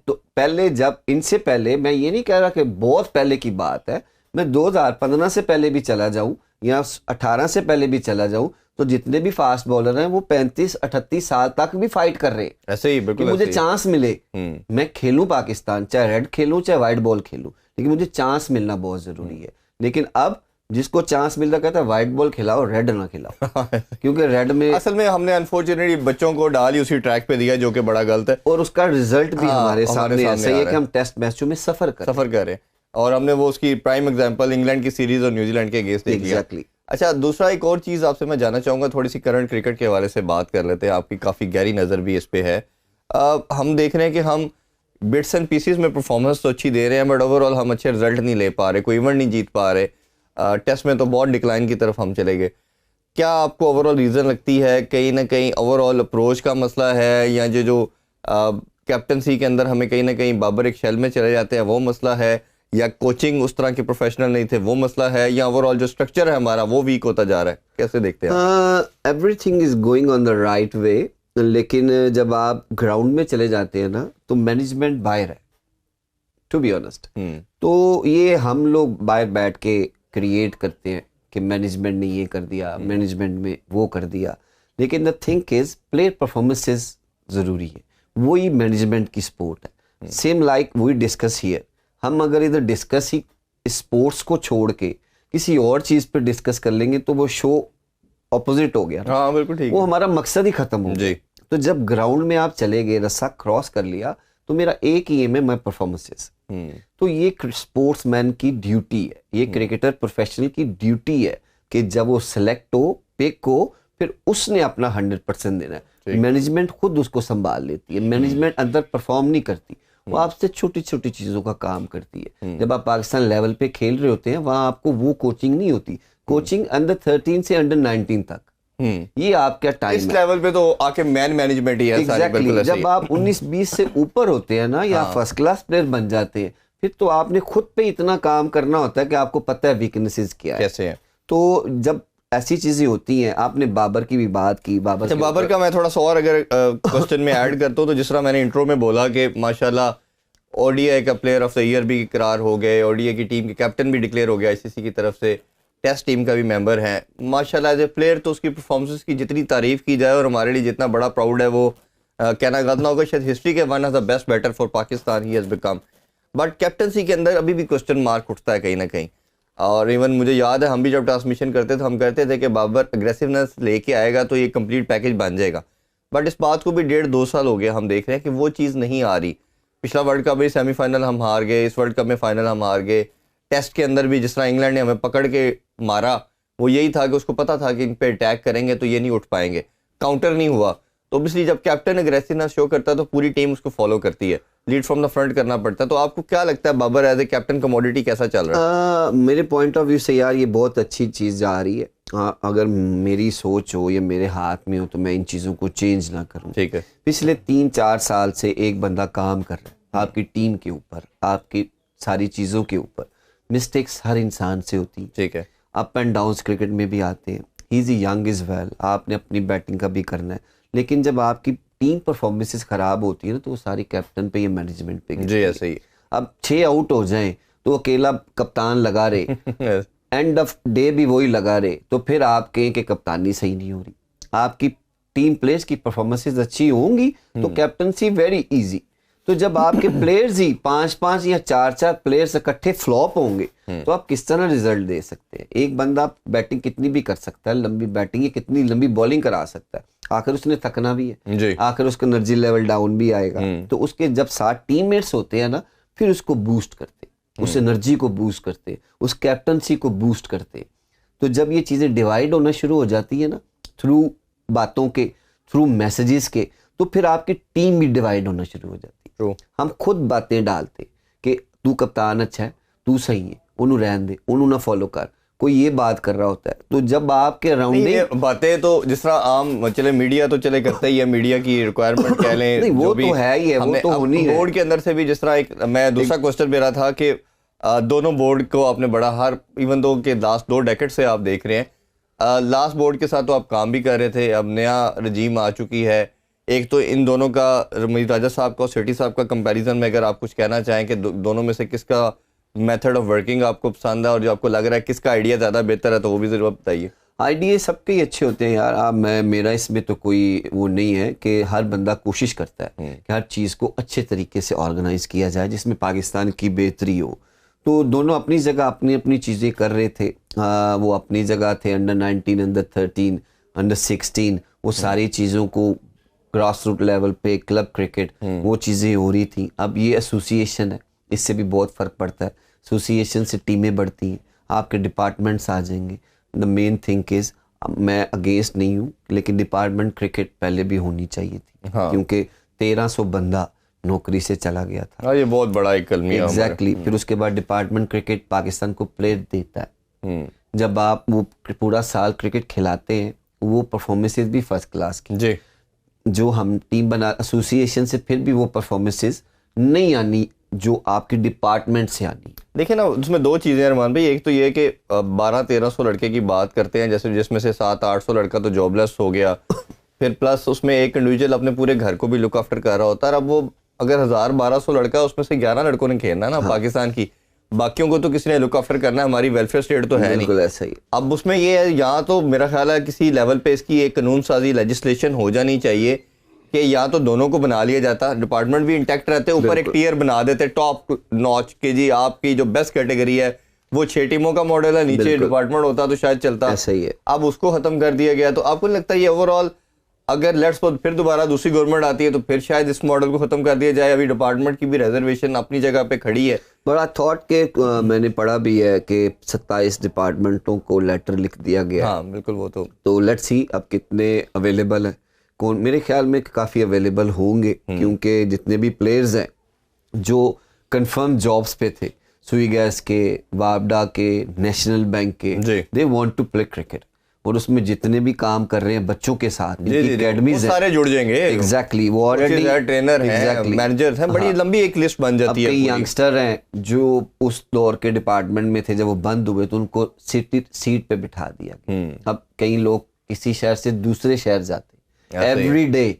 तो पहले, जब इनसे पहले, मैं ये नहीं कह रहा कि बहुत पहले की बात है, मैं 2015 से पहले भी चला जाऊं या 18 से पहले भी चला जाऊं, तो जितने भी फास्ट बॉलर हैं वो 35-38 साल तक भी फाइट कर रहे हैं, ऐसे ही, बिल्कुल मुझे चांस मिले, मैं खेलूं पाकिस्तान, चाहे रेड खेलूं चाहे व्हाइट बॉल खेलूं, लेकिन मुझे चांस मिलना बहुत जरूरी है। लेकिन अब जिसको चांस मिलता कहता है व्हाइट बॉल खिलाओ, रेड ना खिलाओ, क्योंकि रेड में असल में हमने अनफॉर्चुनेटली बच्चों को डाल ही उसी ट्रैक पे दिया, जो कि बड़ा गलत है, और उसका रिजल्ट भी हमारे सामने ऐसा ही है कि हम टेस्ट मैचों में सफर कर रहे हैं। और हमने वो उसकी प्राइम एग्जांपल इंग्लैंड की सीरीज और न्यूजीलैंड के अगेंस्ट देखी है। एग्जैक्टली। अच्छा, दूसरा एक और चीज़ आपसे मैं जानना चाहूँगा, थोड़ी सी करंट क्रिकेट के हवाले से बात कर लेते हैं, आपकी काफ़ी गहरी नज़र भी इस पे है। हम देख रहे हैं कि हम बिट्स एंड पीसीज में परफॉर्मेंस तो अच्छी दे रहे हैं, बट ओवरऑल हम अच्छे रिजल्ट नहीं ले पा रहे, कोई इवेंट नहीं जीत पा रहे, टेस्ट में तो बहुत डिक्लाइन की तरफ हम चले गए। क्या आपको ओवरऑल रीज़न लगती है कहीं ना कहीं ओवरऑल अप्रोच का मसला है, या जो कैप्टनसी के अंदर हमें कहीं ना कहीं बाबर एक शेल में चले जाते हैं वो मसला है, या कोचिंग उस तरह के प्रोफेशनल नहीं थे वो मसला है, या ओवरऑल जो स्ट्रक्चर है हमारा वो वीक होता जा रहा है? कैसे देखते हैं? Everything is going on the right way, लेकिन जब आप ग्राउंड में चले जाते हैं ना तो मैनेजमेंट बाहर है, टू बी ऑनेस्ट। तो ये हम लोग बाहर बैठ के क्रिएट करते हैं कि मैनेजमेंट ने ये कर दिया, मैनेजमेंट में वो कर दिया, लेकिन the thing is player performances ज़रूरी है, वही मैनेजमेंट की स्पोर्ट है। Same like we discuss here, हम अगर इधर डिस्कस ही स्पोर्ट्स को छोड़ के किसी और चीज़ पर डिस्कस कर लेंगे तो वो शो ऑपोजिट हो गया। हाँ बिल्कुल ठीक, वो हमारा मकसद ही खत्म हो गया। तो जब ग्राउंड में आप चले गए, रस्सा क्रॉस कर लिया, तो मेरा एक ही एम है, माय परफॉर्मेंसेस। तो ये स्पोर्ट्समैन की ड्यूटी है, ये क्रिकेटर प्रोफेशनल की ड्यूटी है कि जब वो सिलेक्ट हो, पिक हो, फिर उसने अपना 100% देना है। मैनेजमेंट खुद उसको संभाल लेती है, मैनेजमेंट अंदर परफॉर्म नहीं करती, वो आपसे छोटी छोटी चीजों का काम करती है। जब आप पाकिस्तान लेवल पे खेल रहे होते हैं, वहां आपको वो कोचिंग नहीं होती, कोचिंग अंडर 13 से अंडर 19 तक, ये आपका टाइम इस लेवल पे तो आके मैनेजमेंट ही है। एग्जैक्टली। जब आप 19-20 से ऊपर होते हैं ना, या फर्स्ट क्लास प्लेयर बन जाते हैं, फिर तो आपने खुद पे इतना काम करना होता है कि आपको पता है वीकनेसेस क्या है, कैसे है। तो जब ऐसी चीजें होती हैं, आपने बाबर की भी बात की, बाबर का मैं थोड़ा सा और अगर क्वेश्चन में ऐड करता हूँ, तो जिस तरह मैंने इंट्रो में बोला कि माशाल्लाह ओडीआई का प्लेयर ऑफ द ईयर भी करार हो गए, ओडीआई की टीम के कैप्टन भी डिक्लेयर हो गया आईसीसी की तरफ से, टेस्ट टीम का भी मेंबर है माशाल्लाह एज ए प्लेयर। तो उसकी परफॉर्मेंस की जितनी तारीफ की जाए और हमारे लिए जितना बड़ा प्राउड है, वो कहना गलत ना होगा, शायद हिस्ट्री के one of the best batter for Pakistan ही हैज़ बिकम। बट कैप्टनसी के अंदर अभी भी क्वेश्चन मार्क उठता है कहीं ना कहीं। और इवन मुझे याद है हम भी जब ट्रांसमिशन करते थे, हम कहते थे कि बाबर अग्रेसिवनेस लेके आएगा तो ये कंप्लीट पैकेज बन जाएगा। बट इस बात को भी 1.5-2 साल हो गया, हम देख रहे हैं कि वो चीज़ नहीं आ रही। पिछला वर्ल्ड कप में सेमीफाइनल हम हार गए, इस वर्ल्ड कप में फाइनल हम हार गए, टेस्ट के अंदर भी जिस तरह इंग्लैंड ने हमें पकड़ के मारा, वो यही था कि उसको पता था कि इन पे अटैक करेंगे तो ये नहीं उठ पाएंगे, काउंटर नहीं हुआ। तो ऑब्वियसली जब कैप्टन अग्रेसिवनेस शो करता है तो पूरी टीम उसको फॉलो करती है, लीड फ्रॉम द फ्रंट करना पड़ता है। तो आपको क्या लगता है Babar as a captain commodity कैसा चल रहा है? मेरे पॉइंट ऑफ व्यू से यार ये बहुत अच्छी चीज़ जा रही है। अगर मेरी सोच हो या मेरे हाथ में हो तो मैं इन चीज़ों को चेंज ना करूं। ठीक है। पिछले 3-4 साल से एक बंदा काम कर रहा है आपकी टीम के ऊपर, आपकी सारी चीज़ों के ऊपर। मिस्टेक्स हर इंसान से होती, ठीक है, अप एंड डाउन क्रिकेट में भी आते हैं। He is young is well, आपने अपनी बैटिंग का भी करना है, लेकिन जब आपकी टीम परफॉर्मेंसेस खराब होती है ना, तो वो सारी कैप्टन पे या मैनेजमेंट पे जी ऐसे ही। अब 6 आउट हो जाएं तो अकेला कप्तान लगा रहे, एंड ऑफ डे भी वही लगा रहे, तो फिर आप कहें कि कप्तानी सही नहीं हो रही। आपकी टीम प्लेयर्स की परफॉर्मेंसेस अच्छी होंगी तो कैप्टनसी वेरी इजी। तो जब आपके प्लेयर्स ही 5-5 या 4-4 प्लेयर्स इकट्ठे फ्लॉप होंगे तो आप किस तरह रिजल्ट दे सकते हैं? एक बंदा बैटिंग कितनी भी कर सकता है, लंबी बैटिंग, कितनी लंबी बॉलिंग करा सकता है, आखिर उसने थकना भी है, आखिर उसका एनर्जी लेवल डाउन भी आएगा। तो उसके जब 7 टीममेट्स होते हैं ना, फिर उसको बूस्ट करते, उस एनर्जी को बूस्ट करते, उस कैप्टनसी को बूस्ट करते। तो जब ये चीज़ें डिवाइड होना शुरू हो जाती है ना, थ्रू बातों के, थ्रू मैसेजेस के, तो फिर आपकी टीम भी डिवाइड होना शुरू हो जाती है। हम खुद बातें डालते कि तू कप्तान अच्छा है, तू सही है, उन्हों रहन दे, उन्हों ना फॉलो कर, कोई ये बात कर रहा होता है। तो जब आपके अराउंडिंग बातें तो जिस तरह आम चले मीडिया तो चले करता ही है, मीडिया की रिक्वायरमेंट कह लें, नहीं वो तो है ही है, वो तो होनी है। बोर्ड के अंदर से भी जिस तरह एक मैं दूसरा क्वेश्चन मेरा था कि दोनों बोर्ड को आपने बड़ा हर इवन दो के लास्ट 2 डेकेड से आप देख रहे हैं, लास्ट बोर्ड के साथ तो आप काम भी कर रहे थे, अब नया रजीम आ चुकी है। एक तो इन दोनों का, रमीज राजा साहब का और सेठी साहब का कंपैरिजन में अगर आप कुछ कहना चाहें कि दोनों में से किसका मेथड ऑफ वर्किंग आपको पसंद है और जो आपको लग रहा है किसका आइडिया ज़्यादा बेहतर है, तो वो भी ज़रूर बताइए। आइडिया सबके ही अच्छे होते हैं यार। आप मेरा इसमें तो कोई वो नहीं है कि हर बंदा कोशिश करता है कि हर चीज़ को अच्छे तरीके से ऑर्गेनाइज किया जाए जिसमें पाकिस्तान की बेहतरी हो। तो दोनों अपनी जगह अपनी अपनी चीज़ें कर रहे थे। वो अपनी जगह थे, अंडर 19, अंडर 13, अंडर 16, वो सारी चीज़ों को ग्रास रूट लेवल पे क्लब क्रिकेट वो चीज़ें हो रही थी। अब ये एसोसिएशन है, इससे भी बहुत फ़र्क पड़ता है। एसोसिएशन से टीमें बढ़ती हैं, आपके डिपार्टमेंट्स आ जाएंगे। द मेन थिंग इज़, मैं अगेंस्ट नहीं हूँ, लेकिन डिपार्टमेंट क्रिकेट पहले भी होनी चाहिए थी। हाँ। क्योंकि 1300 बंदा नौकरी से चला गया था। हाँ, ये बहुत बड़ा एक कलमिया एग्जैक्टली। फिर उसके बाद डिपार्टमेंट क्रिकेट पाकिस्तान को प्लेयर देता है। जब आप वो पूरा साल क्रिकेट खिलाते हैं, वो परफॉर्मेंसेस भी फर्स्ट क्लास की, जी, जो हम टीम बना एसोसिएशन से फिर भी वो परफॉर्मेंसेस नहीं आनी जो आपके डिपार्टमेंट से आनी। देखिए ना, उसमें दो चीज़ें हैं अरमान भाई। एक तो ये कि 1200-1300 लड़के की बात करते हैं, जैसे जिसमें से 700-800 लड़का तो जॉबलेस हो गया, फिर प्लस उसमें एक इंडिविजुअल अपने पूरे घर को भी लुक आफ्टर कर रहा होता है। अब वो अगर 1000-1200 लड़का है, उसमें से 11 लड़कों ने खेलना है ना पाकिस्तान की, बाकियों को तो किसी ने लुक आफ्टर करना है, हमारी वेलफेयर स्टेट तो है नहीं। बिल्कुल ऐसा ही। अब उसमें ये है, यहाँ तो मेरा ख्याल है किसी लेवल पे इसकी एक कानून साजी लेजिस्लेशन हो जानी चाहिए कि या तो दोनों को बना लिया जाता, डिपार्टमेंट भी इंटैक्ट रहते, ऊपर एक टियर बना देते टॉप नॉच के, जी आपकी जो बेस्ट कैटेगरी है वो 6 टीमों का मॉडल है, नीचे डिपार्टमेंट होता तो शायद चलता। ऐसा ही है। अब उसको खत्म कर दिया गया। तो आपको लगता है ये ओवरऑल, अगर लेट्स सपोज फिर दोबारा दूसरी गवर्नमेंट आती है तो फिर शायद इस मॉडल को खत्म कर दिया जाए? अभी डिपार्टमेंट की भी रिजर्वेशन अपनी जगह पे खड़ी है। बड़ा थॉट के मैंने पढ़ा भी है कि 27 डिपार्टमेंटों को लेटर लिख दिया गया। हाँ बिल्कुल, वो तो लेट्स सी अब कितने अवेलेबल है। कौन, मेरे ख्याल में काफ़ी अवेलेबल होंगे, क्योंकि जितने भी प्लेयर्स हैं जो कंफर्म जॉब्स पे थे, सुई गैस के, वापडा के, नेशनल बैंक के, they want to play cricket. और उसमें जितने भी काम कर रहे हैं बच्चों के साथ, एकेडमीज सारे जुड़ जाएंगे। एग्जैक्टली, वो ऑलरेडी ट्रेनर हैं, मैनेजर्स हैं, बड़ी लंबी एक लिस्ट बन जाती है। कई यंगस्टर हैं जो उस दौर के डिपार्टमेंट में थे, जब वो बंद हुए तो उनको सीट पे बिठा दिया। अब कई लोग किसी शहर से दूसरे शहर जाते एवरी डे,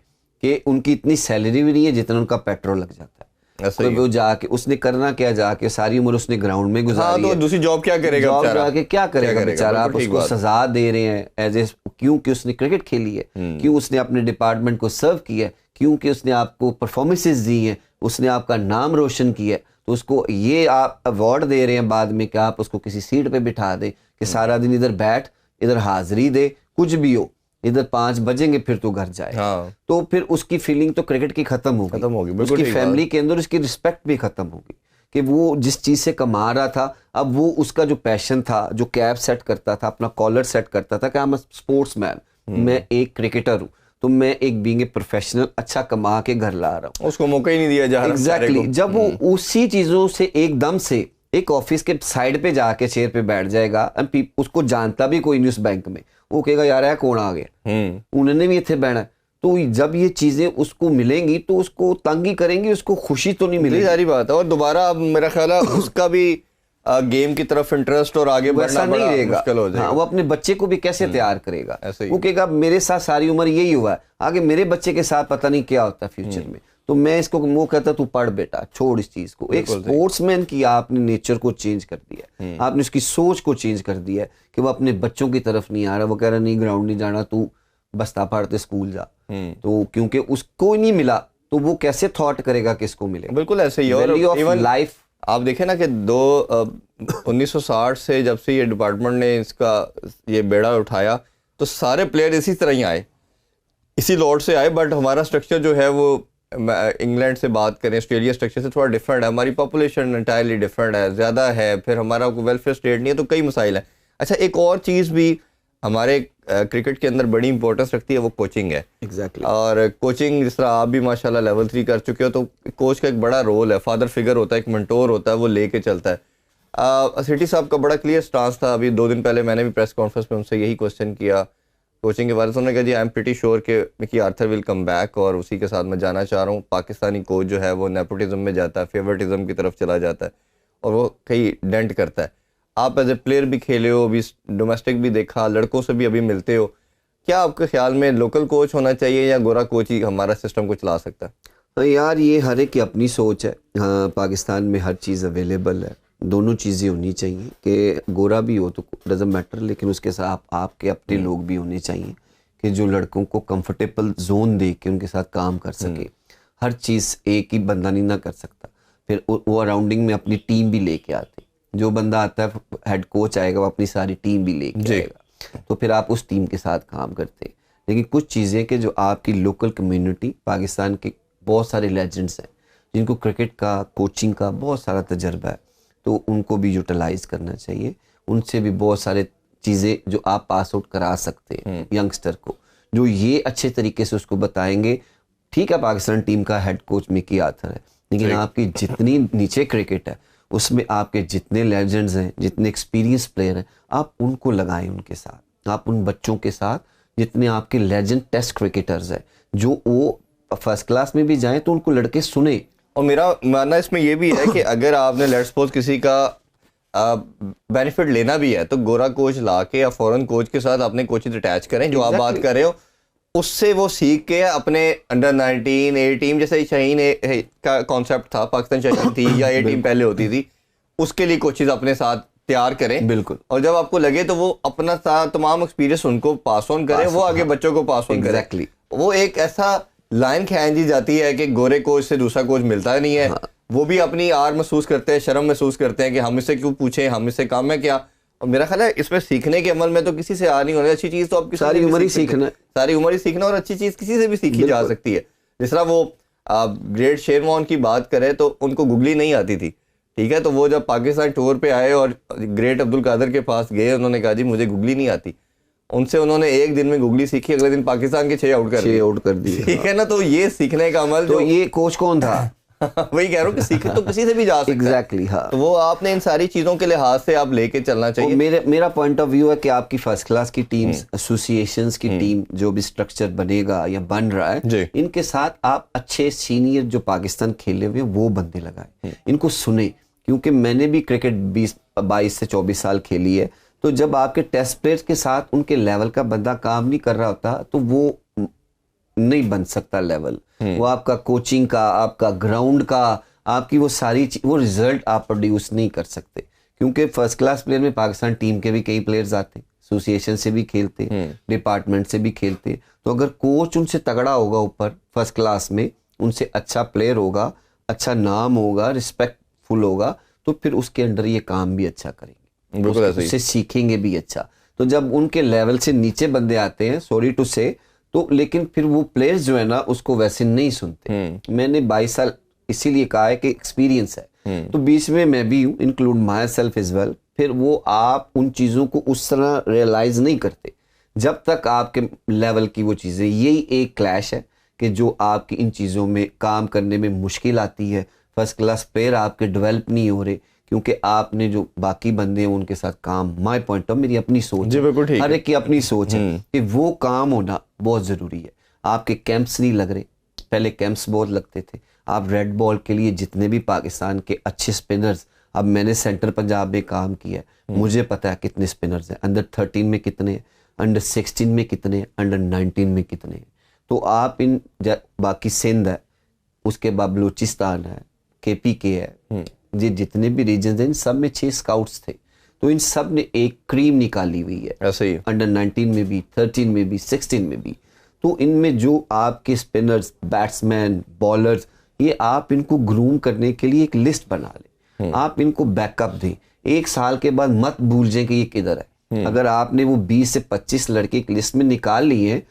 कि उनकी इतनी सैलरी भी नहीं है जितना उनका पेट्रोल लग जाता है। तो वो जाके उसने करना क्या, जाके सारी उम्र उसने ग्राउंड में गुजारी। तो दूसरी जॉब क्या करेगा? जॉब जाके क्या करेगा बेचारा? आप उसको सजा दे रहे हैं एज ए, क्योंकि उसने क्रिकेट खेली है, क्यों उसने अपने डिपार्टमेंट को सर्व किया है, क्योंकि उसने आपको परफॉर्मेंसेस दी हैं, उसने आपका नाम रोशन किया है। तो उसको ये आप अवार्ड दे रहे हैं बाद में कि आप उसको किसी सीट पे बिठा दे कि सारा दिन इधर बैठ, इधर हाजिरी दे, कुछ भी हो, इधर 5 बजेंगे फिर तो घर जाए। हाँ। तो फिर उसकी फीलिंग तो क्रिकेट की खत्म होगी, उसकी फैमिली के अंदर उसकी रिस्पेक्ट भी खत्म होगी कि वो जिस चीज से कमा रहा था, अब वो उसका जो पैशन था, जो कैप सेट करता था, अपना कॉलर सेट करता था कि आई एम स्पोर्ट्स मैन, मैं एक क्रिकेटर हूँ, तो मैं एक बीइंग ए प्रोफेशनल अच्छा कमा के घर ला रहा हूँ। उसको मौका ही नहीं दिया जा रहा। एग्जैक्टली। जब वो उसी चीजों से एकदम से एक ऑफिस के साइड पे जाके चेयर पे बैठ जाएगा, उसको जानता भी कोई नहीं उस बैंक में, वो कहेगा यार है कौन आ गया, उन्होंने भी इतने बैठा। तो जब ये चीजें उसको मिलेंगी तो उसको तंगी करेंगी, उसको खुशी तो नहीं मिलेगी। सारी बात है। और दोबारा अब मेरा ख्याल है उसका भी गेम की तरफ इंटरेस्ट और आगे बढ़ना नहीं रहेगा, मुश्किल हो जाएगा। हाँ, वो अपने बच्चे को भी कैसे तैयार करेगा? वो कहेगा मेरे साथ सारी उम्र यही हुआ है, आगे मेरे बच्चे के साथ पता नहीं क्या होता है फ्यूचर में। तो मैं इसको वो कहता तू पढ़ बेटा, छोड़ इस चीज को। एक स्पोर्ट्समैन की आपने नेचर को चेंज कर दिया है, आपने उसकी सोच को चेंज कर दिया है कि वो अपने बच्चों की तरफ नहीं आ रहा, वो कह रहा नहीं ग्राउंड नहीं जाना, तू बस्ता पढ़ते स्कूल जा। तो क्योंकि उसको नहीं मिला तो वो कैसे थॉट करेगा कि इसको मिलेगा? बिल्कुल ऐसे ही। और इवन लाइफ आप देखें ना कि 1960 से जब से ये डिपार्टमेंट ने इसका ये बेड़ा उठाया तो सारे प्लेयर इसी तरह ही आए, इसी लॉट से आए। बट हमारा स्ट्रक्चर जो है वो इंग्लैंड से बात करें, ऑस्ट्रेलिया स्ट्रक्चर से थोड़ा डिफरेंट है, हमारी पॉपुलेशन इंटायरली डिफरेंट है, ज़्यादा है, फिर हमारा वेलफेयर स्टेट नहीं है, तो कई मसाइल हैं। अच्छा, एक और चीज़ भी हमारे क्रिकेट के अंदर बड़ी इंपॉर्टेंस रखती है, वो कोचिंग है। एग्जैक्टली। और कोचिंग, जिस तरह आप भी माशाल्लाह लेवल 3 कर चुके हो, तो कोच का एक बड़ा रोल है, फादर फिगर होता है, एक मेंटोर होता है, वो लेके चलता है। सिटी साहब का बड़ा क्लियर स्टांस था। अभी 2 दिन पहले मैंने भी प्रेस कॉन्फ्रेंस में उनसे यही क्वेश्चन किया कोचिंग के बारे में। उन्होंने कहा जी आई एम प्रीटी श्योर कि Mickey Arthur will come back, और उसी के साथ मैं जाना चाह रहा हूँ। पाकिस्तानी कोच जो है वो नेपोटिज्म में जाता है, फेवरेटिज्म की तरफ चला जाता है, और वो कई डेंट करता है। आप एज ए प्लेयर भी खेले हो, अभी डोमेस्टिक भी देखा, लड़कों से भी अभी मिलते हो, क्या आपके ख्याल में लोकल कोच होना चाहिए या गोरा कोच ही हमारा सिस्टम को चला सकता है? हाँ यार, ये हर एक की अपनी सोच है। हाँ, पाकिस्तान में हर चीज़ अवेलेबल है, दोनों चीज़ें होनी चाहिए कि गोरा भी हो तो डजंट मैटर, लेकिन उसके साथ आपके अपने लोग भी होने चाहिए कि जो लड़कों को कंफर्टेबल जोन दे के उनके साथ काम कर सके। हर चीज़ एक ही बंदा नहीं ना कर सकता, फिर वो अराउंडिंग में अपनी टीम भी लेके आते। जो बंदा आता है हेड कोच आएगा, वो अपनी सारी टीम भी लेके आएगा, तो फिर आप उस टीम के साथ काम करते। लेकिन कुछ चीज़ें कि जो आपकी लोकल कम्युनिटी, पाकिस्तान के बहुत सारे लेजेंड्स हैं जिनको क्रिकेट का, कोचिंग का बहुत सारा तजर्बा है, तो उनको भी यूटिलाइज करना चाहिए। उनसे भी बहुत सारे चीज़ें जो आप पास आउट करा सकते हैं यंगस्टर को, जो ये अच्छे तरीके से उसको बताएंगे। ठीक है, पाकिस्तान टीम का हेड कोच मिकी आर्थर है, लेकिन आपकी जितनी नीचे क्रिकेट है उसमें आपके जितने लेजेंड्स हैं, जितने एक्सपीरियंस प्लेयर हैं, आप उनको लगाएं उनके साथ, आप उन बच्चों के साथ जितने आपके लेजेंड टेस्ट क्रिकेटर्स हैं, जो वो फर्स्ट क्लास में भी जाएं तो उनको लड़के सुने। और मेरा मानना इसमें ये भी है कि अगर आपने लेट्स सपोज किसी का बेनिफिट लेना भी है तो गोरा कोच ला के या फॉरेन कोच के साथ अपने कोचेज अटैच करें, जो आप बात कर रहे हो उससे वो सीख के अपने अंडर 19 ए टीम, जैसे शाहीन का कॉन्सेप्ट था, पाकिस्तान शाहीन थी या ए टीम पहले होती थी, उसके लिए कोचेज अपने साथ तैयार करें। बिल्कुल। और जब आपको लगे तो वो अपना तमाम एक्सपीरियंस उनको पास ऑन करें, वो आगे बच्चों को पास ऑन करें। वो एक ऐसा लाइन खींची जाती है कि गोरे कोच से दूसरा कोच मिलता नहीं है। वो भी अपनी आर महसूस करते हैं, शर्म महसूस करते हैं कि हम इससे क्यों पूछें, हम इससे काम है क्या। और मेरा ख्याल है इसमें सीखने के अमल में तो किसी से आ नहीं होने, अच्छी चीज़ तो आप सारी उम्र ही सीखना, सारी उम्र ही सीखना, और अच्छी चीज़ किसी से भी सीखी जा सकती है। जिस तरह वो ग्रेट शेरवॉन की बात करें तो उनको गुगली नहीं आती थी, ठीक है, तो वो जब पाकिस्तान टूर पे आए और ग्रेट अब्दुल कादर के पास गए, उन्होंने कहा जी मुझे गुगली नहीं आती। उनसे उन्होंने एक दिन में गुगली सीखी, अगले दिन पाकिस्तान के 6 आउट कर दिए। ठीक है ना, तो ये सीखने का अमल, तो ये कोच कौन था? वही कह रहा हूँ कि सीखे तो किसी से भी जा सकता है। एग्जैक्टली, हाँ। तो वो आपने इन सारी चीजों के लिहाज से आप लेके चलना चाहिए। मेरा पॉइंट ऑफ व्यू है कि आपकी फर्स्ट क्लास की टीम्स, एसोसिएशंस की टीम, जो भी स्ट्रक्चर बनेगा या बन रहा है, इनके साथ आप अच्छे सीनियर जो पाकिस्तान खेले हुए वो बंदे लगाए, इनको सुने। क्योंकि मैंने भी क्रिकेट 22 से 24 साल खेली है, तो जब आपके टेस्ट प्लेयर्स के साथ उनके लेवल का बंदा काम नहीं कर रहा होता तो वो नहीं बन सकता लेवल। वो आपका कोचिंग का, आपका ग्राउंड का, आपकी वो सारी वो रिजल्ट आप प्रोड्यूस नहीं कर सकते। क्योंकि फर्स्ट क्लास प्लेयर में पाकिस्तान टीम के भी कई प्लेयर्स आते हैं, एसोसिएशन से भी खेलते, डिपार्टमेंट से भी खेलते। तो अगर कोच उनसे तगड़ा होगा ऊपर फर्स्ट क्लास में, उनसे अच्छा प्लेयर होगा, अच्छा नाम होगा, रिस्पेक्टफुल होगा, तो फिर उसके अंडर ये काम भी अच्छा करेंगे, उससे सीखेंगे भी अच्छा। तो जब उनके लेवल से नीचे बंदे आते हैं, सॉरी टू से, तो लेकिन फिर वो प्लेयर्स जो है ना उसको वैसे नहीं सुनते। मैंने 22 साल इसीलिए कहा है कि एक्सपीरियंस है, तो बीच में मैं भी हूँ, include my self is well. फिर वो आप उन चीज़ों को उस तरह रियलाइज नहीं करते जब तक आपके लेवल की वो चीज़ें, यही एक क्लैश है कि जो आपकी इन चीज़ों में काम करने में मुश्किल आती है। फर्स्ट क्लास प्लेयर आपके डेवलप नहीं हो रहे क्योंकि आपने जो बाकी बंदे हैं उनके साथ काम, माय पॉइंट ऑफ, मेरी अपनी सोच है, हर एक की अपनी सोच है कि वो काम होना बहुत ज़रूरी है। आपके कैंप्स नहीं लग रहे, पहले कैंप्स बहुत लगते थे। आप रेड बॉल के लिए जितने भी पाकिस्तान के अच्छे स्पिनर्स, अब मैंने सेंटर पंजाब में काम किया है, मुझे पता है कितने स्पिनर्स हैं, अंडर 13 में कितने, अंडर 16 में कितने, अंडर 19 में कितने। तो आप इन बाकी सिंध है, उसके बाद बलूचिस्तान है, KPK है, ये जितने भी रीजन हैं, इन सब में 6 स्काउट्स थे। तो इन सब ने एक क्रीम निकाली हुई है, ऐसे ही अंडर 19 में भी, 13 में भी, 16 में भी। तो इनमें जो आपके स्पिनर्स, बैट्समैन, बॉलर्स, ये आप इनको ग्रूम करने के लिए एक लिस्ट बना लें, आप इनको बैकअप दें। 1 साल के बाद मत भूल जाए कि ये किधर है। अगर आपने वो 20 से 25 लड़के एक लिस्ट में निकाल लिए,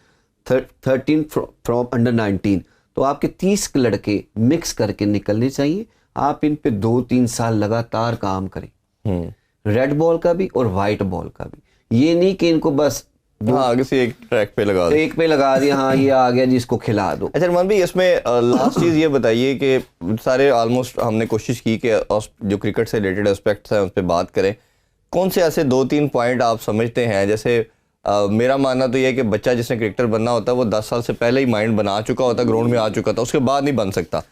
13 फ्रॉम अंडर 19, तो आपके 30 लड़के मिक्स करके निकलने चाहिए। आप इन पे 2-3 साल लगातार काम करें, रेड बॉल का भी और वाइट बॉल का भी। ये नहीं कि इनको बस आगे से एक ट्रैक पे लगा दिया, हाँ ये आ गया जिसको खिला दो। अच्छा रमान भाई, इसमें लास्ट चीज़ ये बताइए कि सारे ऑलमोस्ट हमने कोशिश की कि जो क्रिकेट से रिलेटेड एस्पेक्ट्स हैं उस पर बात करें। कौन से ऐसे 2-3 पॉइंट आप समझते हैं, जैसे मेरा मानना तो ये है कि बच्चा जिसने क्रिकेटर बनना होता है वो 10 साल से पहले ही माइंड बना चुका होता है, ग्राउंड में आ चुका था, उसके बाद नहीं बन सकता।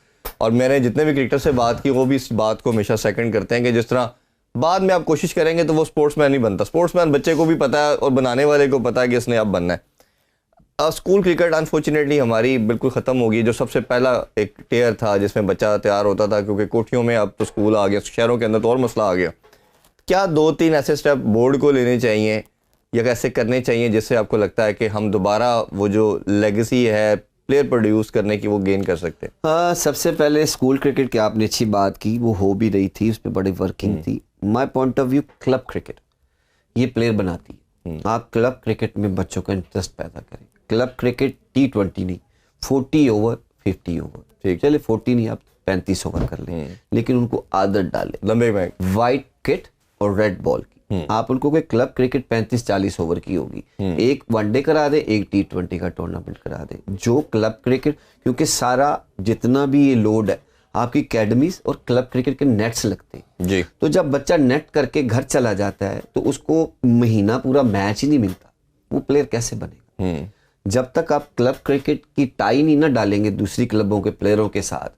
और मैंने जितने भी क्रिकेटर से बात की वो भी इस बात को हमेशा सेकंड करते हैं कि जिस तरह बाद में आप कोशिश करेंगे तो वो स्पोर्ट्समैन नहीं बनता। स्पोर्ट्समैन बच्चे को भी पता है और बनाने वाले को पता है कि इसने अब बनना है। स्कूल क्रिकेट अनफॉर्चुनेटली हमारी बिल्कुल ख़त्म हो गई, जो सबसे पहला एक टेयर था जिसमें बच्चा तैयार होता था, क्योंकि कोठियों में अब तो स्कूल आ गया, शहरों के अंदर तो और मसला आ गया। क्या 2-3 ऐसे स्टेप बोर्ड को लेने चाहिए या कैसे करने चाहिए जिससे आपको लगता है कि हम दोबारा वो जो लेगेसी है प्लेयर प्रोड्यूस करने की वो गेन कर सकते हैं? हाँ, सबसे पहले स्कूल क्रिकेट की आपने अच्छी बात की, वो हो भी रही थी, उस पर बड़ी वर्किंग थी। My point of view, club cricket ये प्लेयर बनाती है। आप क्लब क्रिकेट में बच्चों का इंटरेस्ट पैदा करें। क्लब क्रिकेट T20 नहीं, 40 ओवर 50 ओवर, चले 40 नहीं, आप 35 ओवर कर लें, लेकिन उनको आदत डालें लंबे में वाइट किट और रेड बॉल की। आप उनको कोई क्लब क्रिकेट 35-40 ओवर की होगी, एक वनडे करा दें, एक T20 का टूर्नामेंट करा दें। जो क्लब क्रिकेट, क्योंकि सारा जितना भी ये लोड है आपकी एकेडमीज और क्लब क्रिकेट के नेट्स लगते हैं जी। तो जब बच्चा नेट करके घर चला जाता है तो उसको महीना पूरा मैच ही नहीं मिलता, वो प्लेयर कैसे बनेगा? जब तक आप क्लब क्रिकेट की टाई नहीं ना डालेंगे दूसरी क्लबों के प्लेयरों के साथ,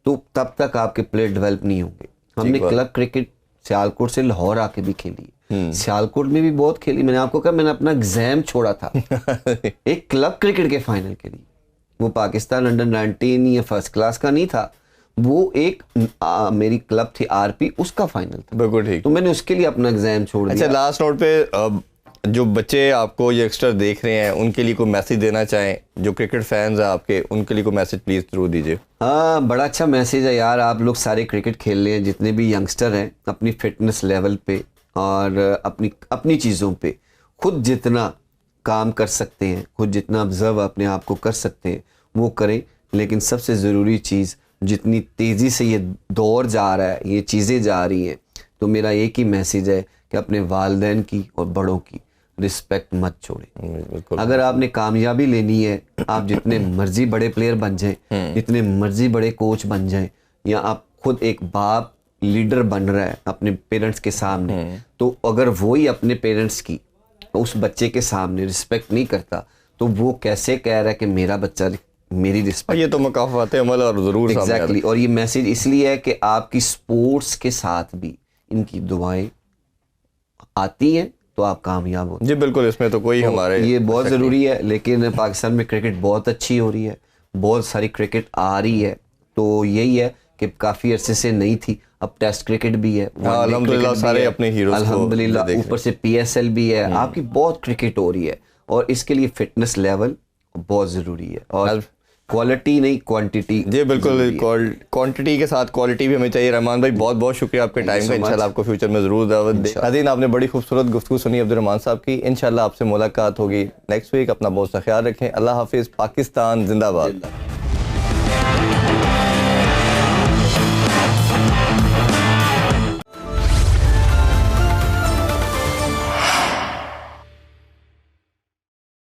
तो तब तक आपके प्लेयर डेवलप नहीं होंगे। हमने क्लब क्रिकेट सियालकोट से लाहौर आके भी खेली है, सियालकोट में भी बहुत खेली। मैंने आपको कहा मैंने अपना एग्जाम छोड़ा था एक क्लब क्रिकेट के फाइनल के लिए। वो पाकिस्तान अंडर 19 या फर्स्ट क्लास का नहीं था, वो एक मेरी क्लब थी आरपी, उसका फाइनल था। बिल्कुल ठीक। तो मैंने उसके लिए अपना एग्जाम छोड़ दिया। अच्छा, लास्ट नोट पे जो बच्चे आपको ये एक्स्ट्रा देख रहे हैं उनके लिए कोई मैसेज देना चाहें, जो क्रिकेट फैंस हैं आपके, उनके लिए कोई मैसेज प्लीज जरूर दीजिए। हाँ, बड़ा अच्छा मैसेज है यार। आप लोग सारे क्रिकेट खेल रहे हैं, जितने भी यंगस्टर हैं, अपनी फिटनेस लेवल पे और अपनी चीज़ों पे खुद जितना काम कर सकते हैं, खुद जितना ऑब्जर्व अपने आप को कर सकते हैं वो करें। लेकिन सबसे ज़रूरी चीज़, जितनी तेज़ी से ये दौर जा रहा है, ये चीज़ें जा रही हैं, तो मेरा एक ही मैसेज है कि अपने वालिदैन की और बड़ों की रिस्पेक्ट मत छोड़ें। अगर आपने कामयाबी लेनी है, आप जितने मर्जी बड़े प्लेयर बन जाएं, जितने मर्जी बड़े कोच बन जाएं, या आप खुद एक बाप लीडर बन रहा है अपने पेरेंट्स के सामने, तो अगर वो ही अपने पेरेंट्स की उस बच्चे के सामने रिस्पेक्ट नहीं करता, तो वो कैसे कह रहा है कि मेरा बच्चा मेरी रिस्पेक्ट। ये तो मुकाफात अमल और जरूर एग्जैक्टली। और ये मैसेज इसलिए है कि आपकी स्पोर्ट्स के साथ भी इनकी दुआएं आती हैं तो आप कामयाब होते हैं। जी बिल्कुल, इसमें तो कोई हमारे ये बहुत ज़रूरी है। लेकिन पाकिस्तान में क्रिकेट बहुत अच्छी हो रही है, बहुत सारी क्रिकेट आ रही है, तो यही है कि काफ़ी अरसे से नहीं थी, अब टेस्ट क्रिकेट भी है, अल्हम्दुलिल्लाह सारे अपने हीरोज को अल्हम्दुलिल्लाह, ऊपर से PSL भी है, आपकी बहुत क्रिकेट हो रही है। और इसके लिए फिटनेस लेवल बहुत ज़रूरी है, और क्वालिटी नहीं क्वांटिटी। जी बिल्कुल, क्वांटिटी के साथ क्वालिटी भी हमें चाहिए। रहमान भाई बहुत बहुत शुक्रिया आपके टाइम का, इंशाल्लाह आपको फ्यूचर में ज़रूर दावत दें। नाज़रीन, आपने बड़ी खूबसूरत गुफ्तगू सुनी अब्दुर्रहमान साहब की। इंशाल्लाह आपसे मुलाकात होगी नेक्स्ट वीक। अपना बहुत सा ख्याल रखें। अल्लाह हाफिज़। पाकिस्तान जिंदाबाद।